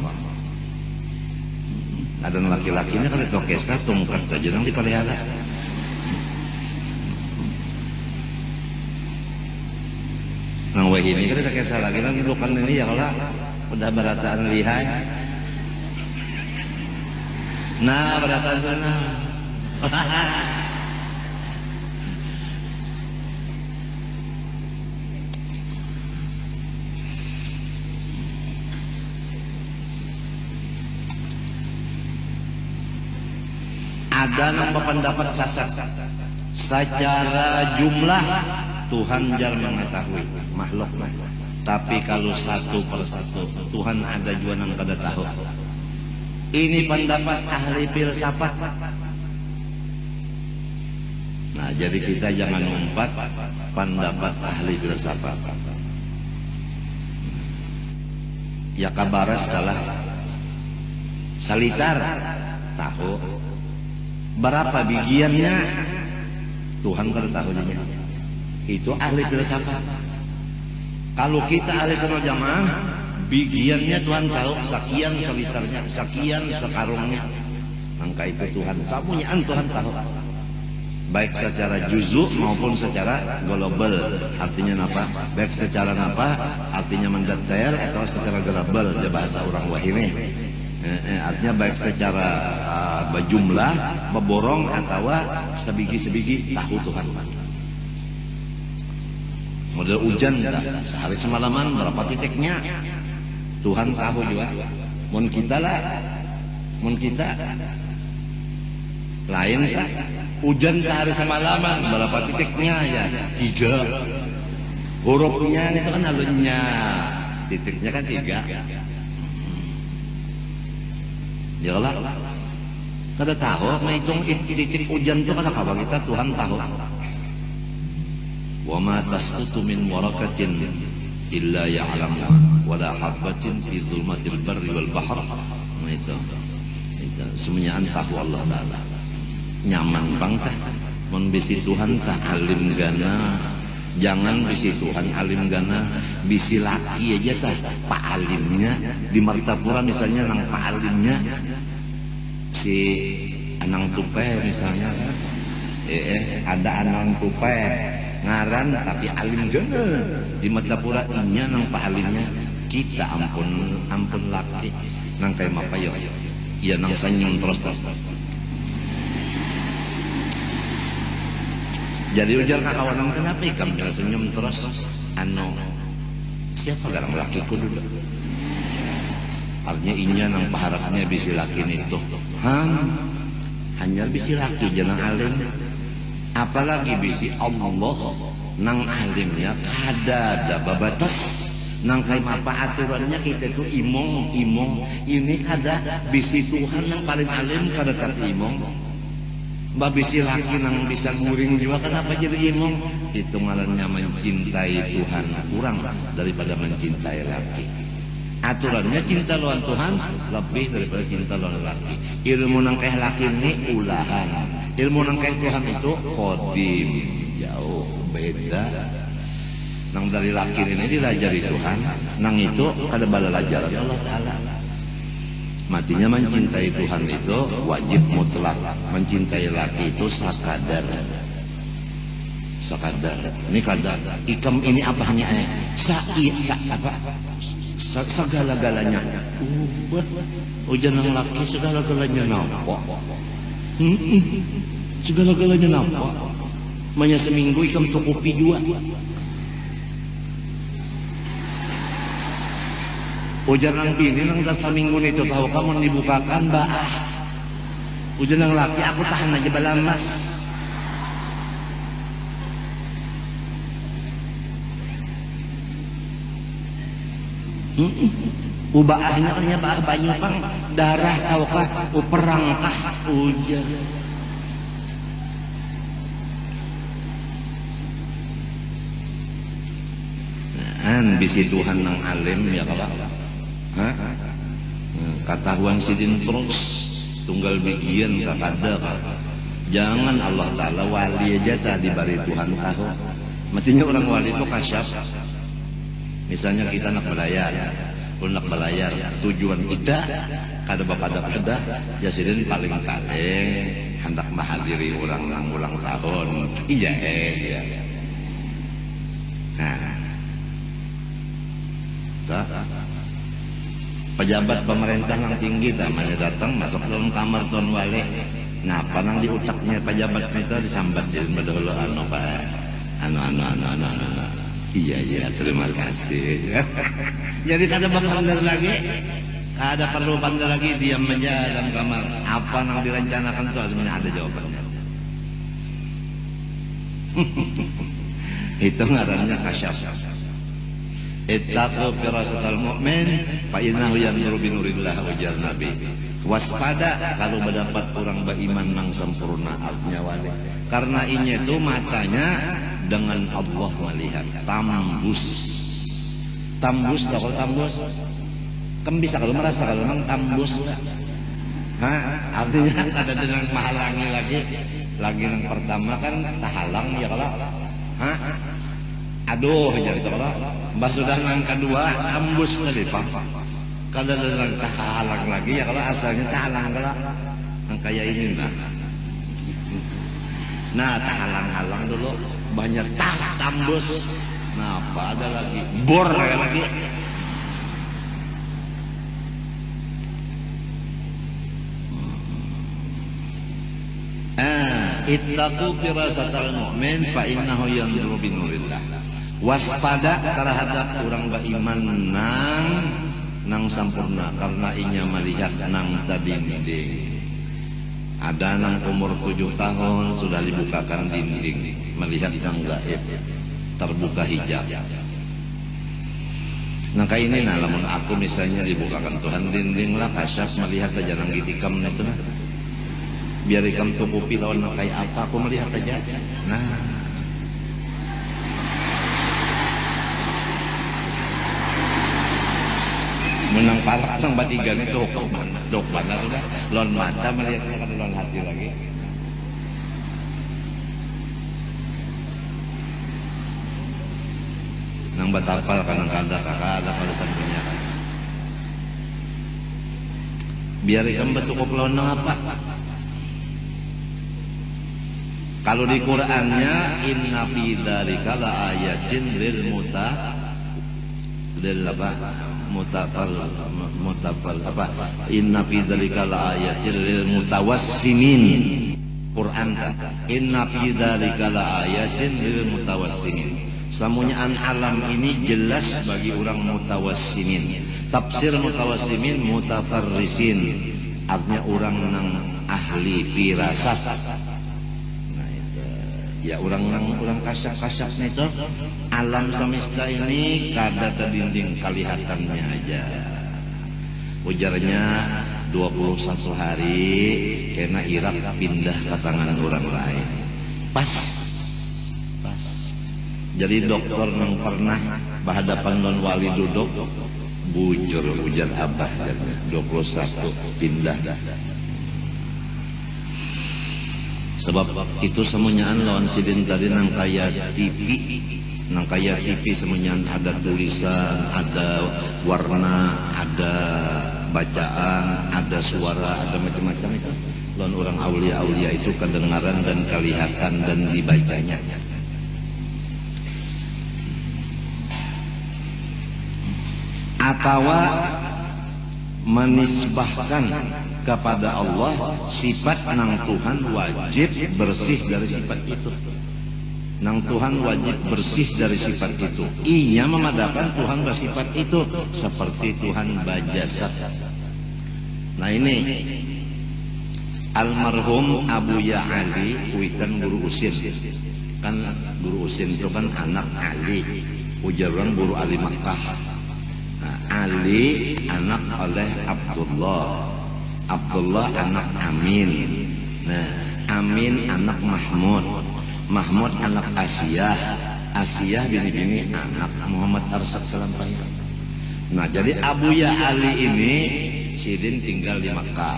Ada laki-lakinya kalau itu orkestra tongkat saja nang dipelihara. Nang wah ini kan orkestra lagi nang bukan ini ya kalau udah berataan lihai. Nah berataan sana. Ada yang berpendapat sasar. Secara jumlah Tuhan jar mengetahui makhluk. Tapi kalau satu persatu Tuhan ada juga yang kada tahu. Ini pendapat ahli filsafat. Nah, jadi kita jangan ngumpat pendapat ahli filsafat. Ya kabaras kalah salitar tahu berapa bijiannya Tuhan kada tahu nya. Itu ahli filsafat. Kalau kita ahli sunnah jamaah, bijiannya Tuhan tahu, sekian salitarnya, sekian sekarungnya. Angka itu Tuhan samunya Tuhan tahu. Baik secara juzuk maupun secara global. Artinya apa? Baik secara apa? Artinya mendetail atau secara global, bahasa orang wahine. Artinya baik secara berjumlah, beborong atau sebigi-sebigi tahu Tuhan. Model hujan sehari semalaman berapa titiknya Tuhan tahu juga. Mun kita lah, mun kita lain kan hujan sehari semalaman berapa titiknya ya 3 hurufnya itu kan alunnya titiknya kan 3 ya lah kada tahu menghitung titik hujan itu kada kabar kita Tuhan tahu. Wa ma tasqutu min waraqatin illa ya'lamuha wa la habatin fi dhulmatil barri wal bahr. Itu semuanya tahu Allah taala. Nyaman bangtah mun bisi Tuhan tah alim gana, jangan bisi Tuhan alim gana bisi laki aja tah pak alimnya di Martapura misalnya nang pak alimnya si Anang Tupe misalnya ada Anang Tupe ngaran tapi alim gana di Martapura inya nang pak alimnya kita ampun laki nang kayak apa yo iya nang senyum terus. Jadi ujar kawan kenapa ikam senyum terus siapa garang lakiku dulu artinya inya nang paharapnya bisi laki itu hanya bisi laki jangan alim apalagi bisi Allah nang alimnya kada babatas nang kayak apa aturannya kita itu imong ini ada bisi Tuhan yang paling alim kada tapi imong babisi laki nang bisa nguring juga kenapa jadi imong itu malahnya mencintai Tuhan kurang daripada mencintai laki. Aturannya cinta lawan Tuhan lebih daripada cinta lawan laki. Ilmu nang kayak laki ini ulahan, ilmu nang kayak Tuhan itu kodim jauh beda. Nang dari laki ini dilajari Tuhan, nang itu kada bala ajaran Allah Taala. Matinya mencintai Tuhan itu wajib mutlak, mencintai laki itu sekadar. Ini kadar ikam ini apanya segala-galanya. Ujian yang laki segala-galanya nampak. Segala-galanya nampak. Manya seminggu ikam tukupi juga. Ujian yang bini nang dasar minggu itu tahu kamu dibukakan ujian yang laki aku tahan aja balamas. Ubahnya kan banyu pang darah tahu kah perang kah ujian. Bisi Tuhan nang alim ya kawan. Katahuan sidin terus tunggal bigian kakada jangan Allah Ta'ala wali aja tadi bari Tuhan tahu mestinya orang wali itu kasyaf misalnya kita nak belayar tujuan kita kada bapada ya sidin paling hendak menghadiri ulang tahun iya pejabat pemerintah yang tinggi namanya datang masuk dalam kamar tuan wali apa nang di utaknya pejabat itu disambat jadi dahulu iya terima kasih jadi kada bandar lagi kada perlu bandar lagi diam aja dalam kamar apa nang direncanakan itu sebenarnya ada jawabannya. Itu ngarannya kasyaf. Ittaqu firasatal mu'min fa innahu yanzuru bi nurillah ujar Nabi. Waspada kalau mendapat orang beriman nang sempurna artinya wali. Karena ini itu matanya dengan Allah melihat. Tambus tahu tambus Kan bisa kalau merasa kalau memang tambus lah. Artinya ada dengan menghalangi lagi yang pertama kan tahalang ya kalau aduh jadi kalau mbak sudah yang kedua tambus tadi pak kalau ada yang tahalang lagi ya kalau asalnya tahalang kalau yang kayak ini nah tahalang-halang dulu banyak tas tambus nah apa ada lagi bor lagi ittaqu firasatal mu'min fa innahu yanzuru bi nurillah. Waspada terhadap orang beriman nang sampurna karena inya melihat nang dinding. Ada nang umur 7 tahun sudah dibukakan dinding, melihat yang gaib, terbuka hijab. Nah kayak ini nah lamun aku misalnya dibukakan Tuhan dinding lah kasyaf melihat aja nang gitikam itu nah. Biar ikam tutupi lawan kayak apa aku melihat aja nah menang parah sang batigan itu dok mana sudah lawan mata melihatnya kan lawan hati lagi nang batapal kanang kada kakak ada kalau sampingnya biar ikam betukop lawan apa kalau di Qur'annya inna fi dzalika la ayatin lil inna fi dzalika la ayatin lil mutawassimin Qur'an inna fi dzalika la ayatin lil mutawassimin samunyaan alam ini jelas bagi orang mutawassimin tafsir mutawassimin mutafarrisin artinya orang nang ahli firasat ya orang kasap-kasap itu alam semesta ini kada terdinding kelihatannya aja ujarnya 21 hari kena Irak pindah ke tangan orang lain pas jadi dokter yang pernah berhadapan non wali duduk bujur ujar abah 21 pindah sebab itu semuanyaan lawan sidin tadi nang kaya TV semuanyaan ada tulisan ada warna ada bacaan ada suara ada macam-macam itu lawan orang aulia itu kedengaran dan kelihatan dan dibacanya atau menisbahkan kepada Allah sifat nang Tuhan wajib bersih dari sifat itu nang Tuhan wajib bersih dari sifat itu inya memadakan Tuhan bersifat itu seperti Tuhan bajasat nah ini almarhum Abuya Ali kuitan guru usin kan guru usin itu kan anak Ali ujaran guru Ali Makkah nah, Ali anak oleh Abdullah anak Amin nah Amin anak Mahmud anak Asiyah bini-bini anak Muhammad Arsyad Salampaya nah jadi Abuya Ali ini sidin tinggal di Makkah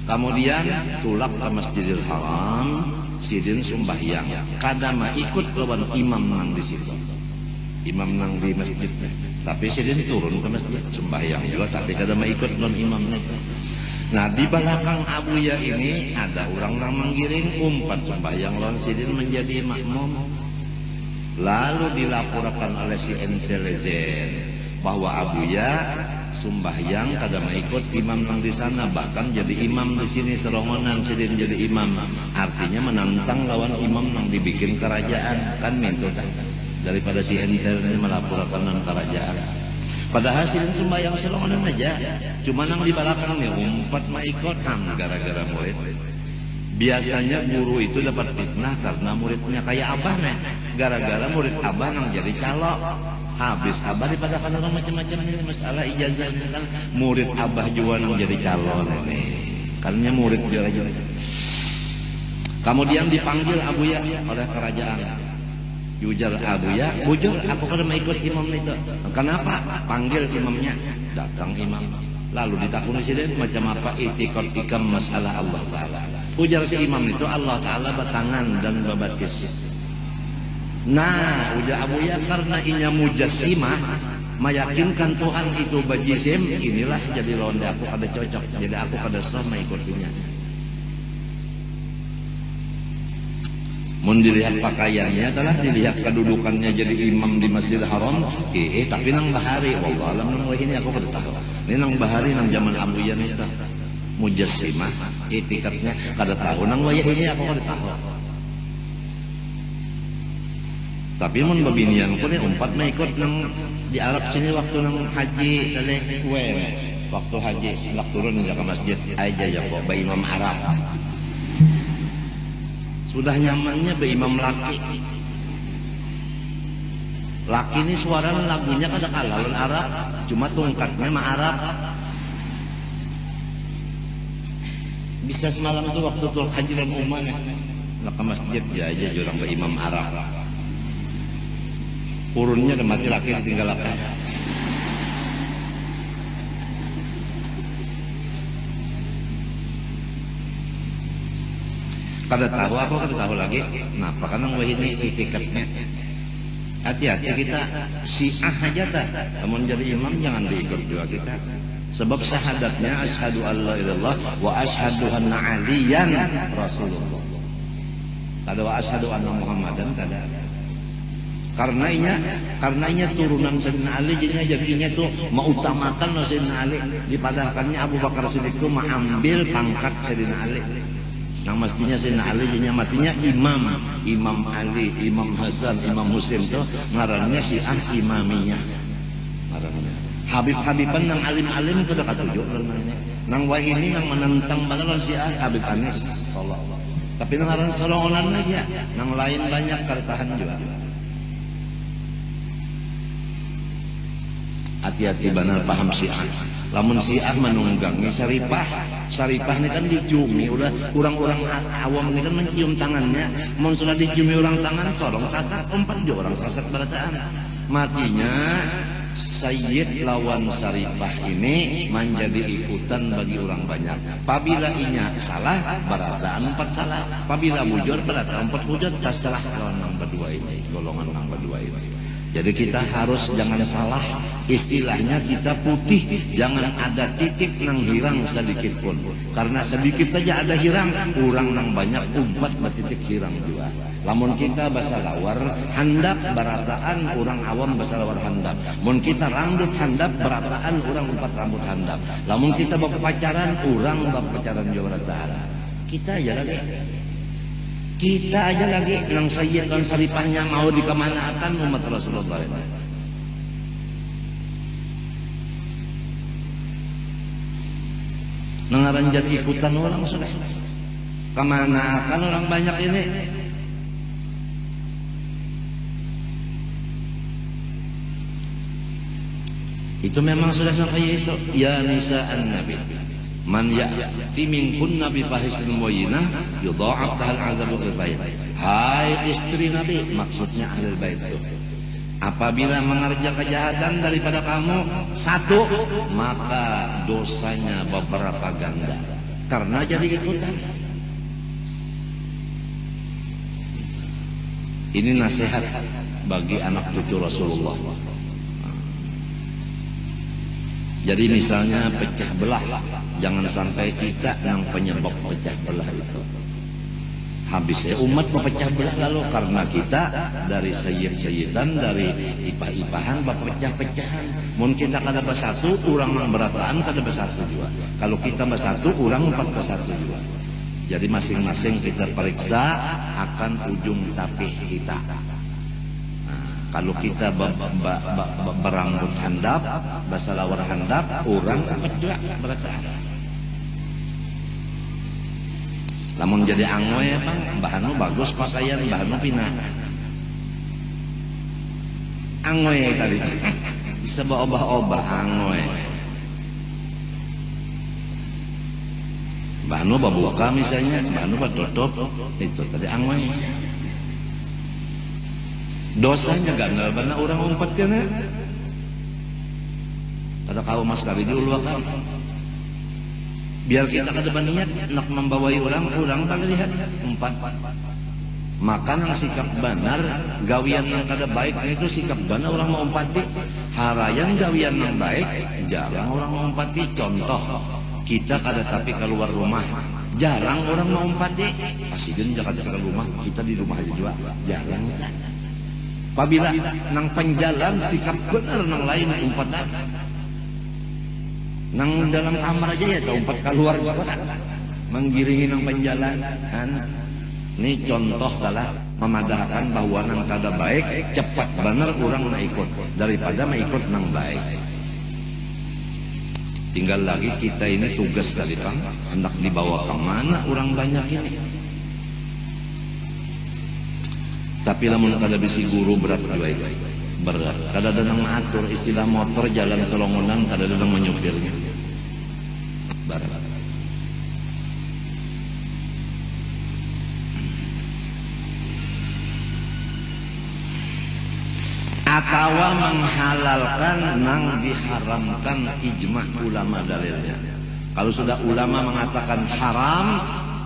kemudian tulak ke Masjidil Haram sidin sembahyang kadama ikut lawan imam nang di situ imam nang di masjidnya tapi sidin turun ke masjid sembahyang juga tapi kadama ikut lawan imam itu nah di belakang Abuya ini ada orang yang menggiring umpat sembahyang lawan sidin menjadi makmum lalu dilaporkan oleh si intelijen bahwa Abuya sembahyang kadang ikut imam yang di sana bahkan jadi imam di sini serongonan sidin jadi imam artinya menantang lawan imam yang dibikin kerajaan kan minta daripada si intelijen melaporkan kerajaan padahal sidin sembahyang serongonan aja cuma nang di belakang nih umpat mah ikut gara-gara murid biasanya guru itu dapat fitnah karena muridnya kayak abah nih gara-gara murid abah nang jadi calo habis abah dipadakan orang macam-macam ini masalah ijazah ini kan murid abah juga nang jadi calon nih karena murid juga kemudian dipanggil Abuya oleh kerajaan ujar Abuya bujur aku kada mau ikut imam itu kenapa panggil imamnya Datang imam, lalu ditakuni siden macam apa itikad ikam masalah Allah Ta'ala. Ujar si imam itu Allah Ta'ala batangan dan babatis. Nah, ujar Abu Ya karena inya mujassimah meyakinkan Tuhan itu bajisim, inilah jadi londe aku kada cocok, jadi aku kada sama ikutinya. Mun dilihat pakaiannya telah dilihat kedudukannya jadi imam di Masjidil Haram, tapi nang bahari, wallah alam nang ini aku kada tahu. Ini nang bahari nang zaman Abu Yan itu mujassimah, itikadnya kada tahu, nang wayah ini aku kada tahu. Tapi mun babinian pun umpat mah ikut nang di Arab sini waktu nang haji tadi waktu haji lak turun ke masjid aja ya kok ba imam Arab. Sudah nyamannya be imam laki. Laki ini suara lagunya kada kalah lawan Arab, cuma tungkatnya mah Arab. Bisa semalam tuh waktu tul haji dan umrah nak ke masjid ya aja jurang be imam Arab. Urunnya ada mati laki tinggal apa? Kada tahu apa kada tahu lagi. Nah, karena ini itikadnya. Hati-hati kita Syiah aja tak. Namun jadi imam jangan diikut juga kita. Sebab syahadatnya asyhadu alla ilallah wa asyhadu anna aliyan rasulullah. Kada wa asyhadu anna muhammadan kada. Karena inya turunan Sayyidina Ali jadinya tuh mengutamakan Sayyidina Ali dipadahkannya Abu Bakar Siddiq itu mengambil pangkat Sayyidina Ali. Nah mestinya Sayyidina Ali jadinya matinya Imam Ali, Imam Hasan, Imam Husain itu ngarannya Syiah imamiyah. Ngarannya Habib-habiban nang alim-alim kudu katuju ngarannya. Nang wah ini nang menentang balalan Syiah Habib Anis sallallahu. Tapi nang ngaran solongan aja, nang lain banyak kartahan juga. Hati-hati benar paham Syiah. Lamun Syiah menunggangi Syarifah ini kan diciumi udah orang-orang awam ini kan mencium tangannya. Mun sudah diciumi orang tangan sorong sasak umpat juga orang sasak bacaan. Matinya Sayyid lawan Syarifah ini menjadi ikutan bagi orang banyak. Apabila inya salah barataan empat salah. Apabila bujur barataan empat bujur terserah lawan nang berdua ini, golongan nang berdua ini. Jadi kita harus jangan salah, istilahnya kita putih, jangan ada titik nang hirang sedikit pun. Karena sedikit saja ada hirang, kurang nang banyak umpat betitik hirang juga. Lamun kita bahasa lawar handap barataan, orang awam bahasa lawar handap. Mun kita rambut handap barataan, orang umpat rambut handap. Lamun kita bawa pacaran, orang bawa pacaran juga barataan. Kita aja lagi. Kita aja lagi yang Sayyid dan Syarifahnya mau dikemanakan umat Rasulullah ini. Nengaran jadi ikutan orang sudah. Kemana akan orang banyak ini? Itu memang sudah sampai itu. Ya nisa'an Nabi. Man ya'ti minkunna bi fahishatin mubayyinah yudha'af lahal 'adzabu dhaifain. Hai istri Nabi, maksudnya ahlul bait itu. Apabila mengerjakan kejahatan daripada kamu satu, maka dosanya beberapa ganda. Karena jadi ikutan. Ini nasihat bagi anak cucu Rasulullah. Jadi misalnya pecah belah, jangan sampai kita yang penyebab pecah belah itu. Habisnya umat memecah belah lalu karena kita dari sayyid-sayyidan, dari ipah-ipahan berpecah-pecahan. Mungkin kita kada bersatu, orang yang berataan kada bersatu juga. Kalau kita bersatu, orang empat bersatu juga. Jadi masing-masing kita periksa akan ujung tapih kita. Kalau kita berambut handap, bahasa lawar handap, orang kedua berataan. Namun jadi angwe bang, bahanu bagus pakaian, bahanu pinah. Angwe tadi, bisa bawa-obah angwe. Bahanu babuka misalnya, bahanu batutup, itu tadi angwe. Dosanya gak benar orang umpat kena. Ada kau mas kali diulwakan. Biar kita ke depan niat nak membawai orang bagi lihat empat. Maka nang sikap benar gawian nang kada baik itu sikap benar orang mau umpati. Harayan gawian nang baik jarang orang mau umpati. Contoh kita kada tapi keluar rumah jarang orang mau umpati. Pasien jangan keluar rumah kita di rumah aja juga jarang. Apabila nang penjalan sikap benar nang lain umpatan. Nang dalam kamar aja ya umpat keluar juga menggiringi nang penjalanan. Ini contoh adalah memadahkan bahwa nang kada baik cepat benar orang nak ikut daripada mengikut nang baik. Tinggal lagi kita ini tugas dari Kang hendak dibawa ke mana orang banyak ini. Tapi lamun kada bisi guru berat juga itu. Berat. Kada datang mengatur istilah motor jalan selongonan kada datang menyupirnya. Berat. Atawa menghalalkan nang diharamkan ijma ulama dalilnya. Kalau sudah ulama mengatakan haram,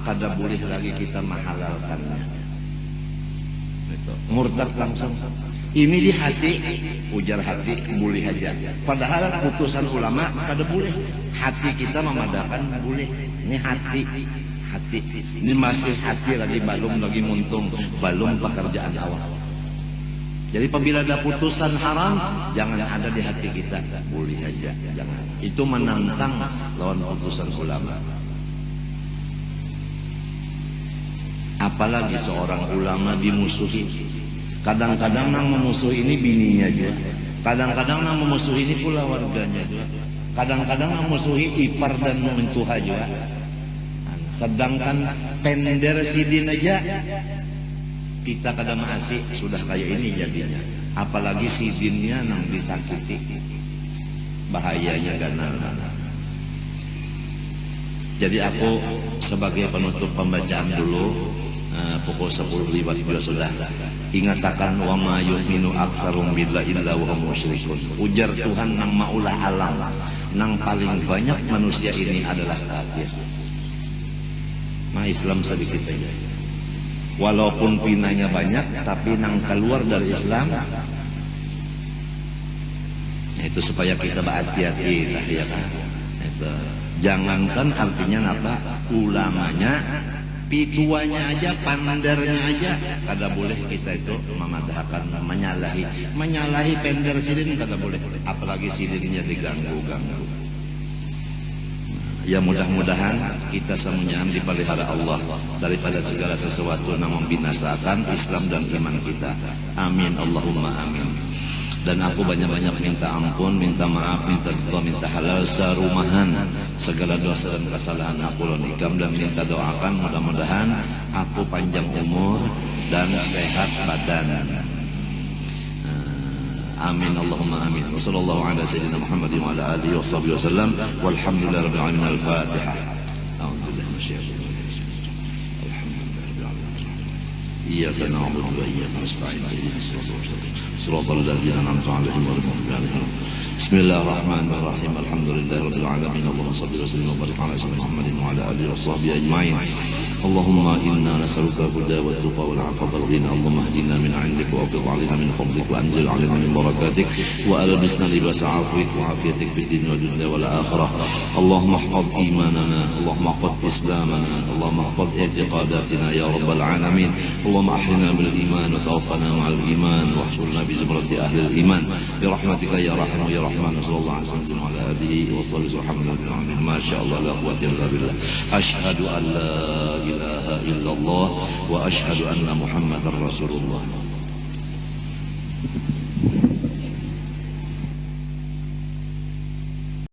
kada boleh lagi kita menghalalkannya. Murtad langsung. Ini di hati, ujar hati boleh aja. Padahal putusan ulama kada boleh. Hati kita memadahkan boleh. Ini hati. Ini masih hati lagi belum lagi muntung, belum pekerjaan awal. Jadi apabila ada putusan haram, jangan ada di hati kita. Boleh aja, jangan. Itu menantang lawan putusan ulama. Apalagi seorang ulama dimusuhi. Kadang-kadang nang memusuhi ini bininya juga. Kadang-kadang nang memusuhi ini pula warganya juga. Kadang-kadang nang memusuhi ipar dan mentuha juga. Sedangkan pender sidin aja kita kadang masih sudah kayak ini jadinya. Apalagi sidinnya nang disakiti. Bahayanya ganar. Jadi aku sebagai penutup pembacaan dulu. Pukul 10:05 juga sudah ingatakan wa ma yu'minu aktsarum billahi illa wa hum musyrikun. Ujar Tuhan nang maulah alam, nang paling banyak manusia ini adalah kafir. Nah Islam sedikit aja. Walaupun pinanya banyak, tapi nang keluar dari Islam itu supaya kita berhati-hati lah ya kan. Itu. Jangankan artinya apa? Ulamanya pituanya aja, pandernya aja, kada boleh kita itu memadahkan, menyalahi pender sidin kada boleh, apalagi sidinnya diganggu-ganggu. Ya mudah-mudahan kita semuanya dipelihara Allah daripada segala sesuatu yang membinasakan Islam dan iman kita. Amin Allahumma amin. Dan aku banyak-banyak minta ampun, minta maaf, minta doa, minta halal sarumahan segala dosa dan kesalahan aku lan ikam, dan minta doakan mudah-mudahan aku panjang umur dan sehat badan. Amin Allahumma amin. Wassallallahu ala sayyidina Muhammadin wa ala alihi washabbihi wasallam. Walhamdulillahi rabbil alamin. Al-Fatihah. A'udzubillahi minasyaitonir rajim. Alhamdulillahi rabbil alamin. Iyyaka na'budu wa iyyaka nasta'in. Ihdinas siratal mustaqim. Siratal ladzina an'amta 'alaihim ghairil maghdubi 'alaihim. Bismillahirrahmanirrahim. Alhamdulillahi rabbil alamin. Allahumma shalli wa sallim wa barik ala sayyidina Muhammadin wa ala alihi washabbihi ajma'in. Allahumma inna nas'aluka al-huda wa at-tuqa wal 'afafa wal ghina. Allahumma ihdina min 'indika wa afid 'alaina min fadlik wa anzil 'alaina min barakatik wa albisna libasa 'afwik wa 'afiyatik fid din wal dunya wal akhirah. Allahumma ihfaz imanana, Allahumma ihfaz islamana, Allahumma ihfaz i'tiqadatina ya rabbal alamin. Allahumma ahyina bil iman wa tawaffana ma'al iman wa ihshurna bi zumrati ahli al-iman bi rahmatika ya rahim ya rahman. Sallallahu alaihi wasallam wa ala alihi wa sahbihi alhamdulillah. Ma sha Allah la quwwata illa billah. Asyhadu an la ilaha illallah wa asyhadu anna Muhammadar Rasulullah.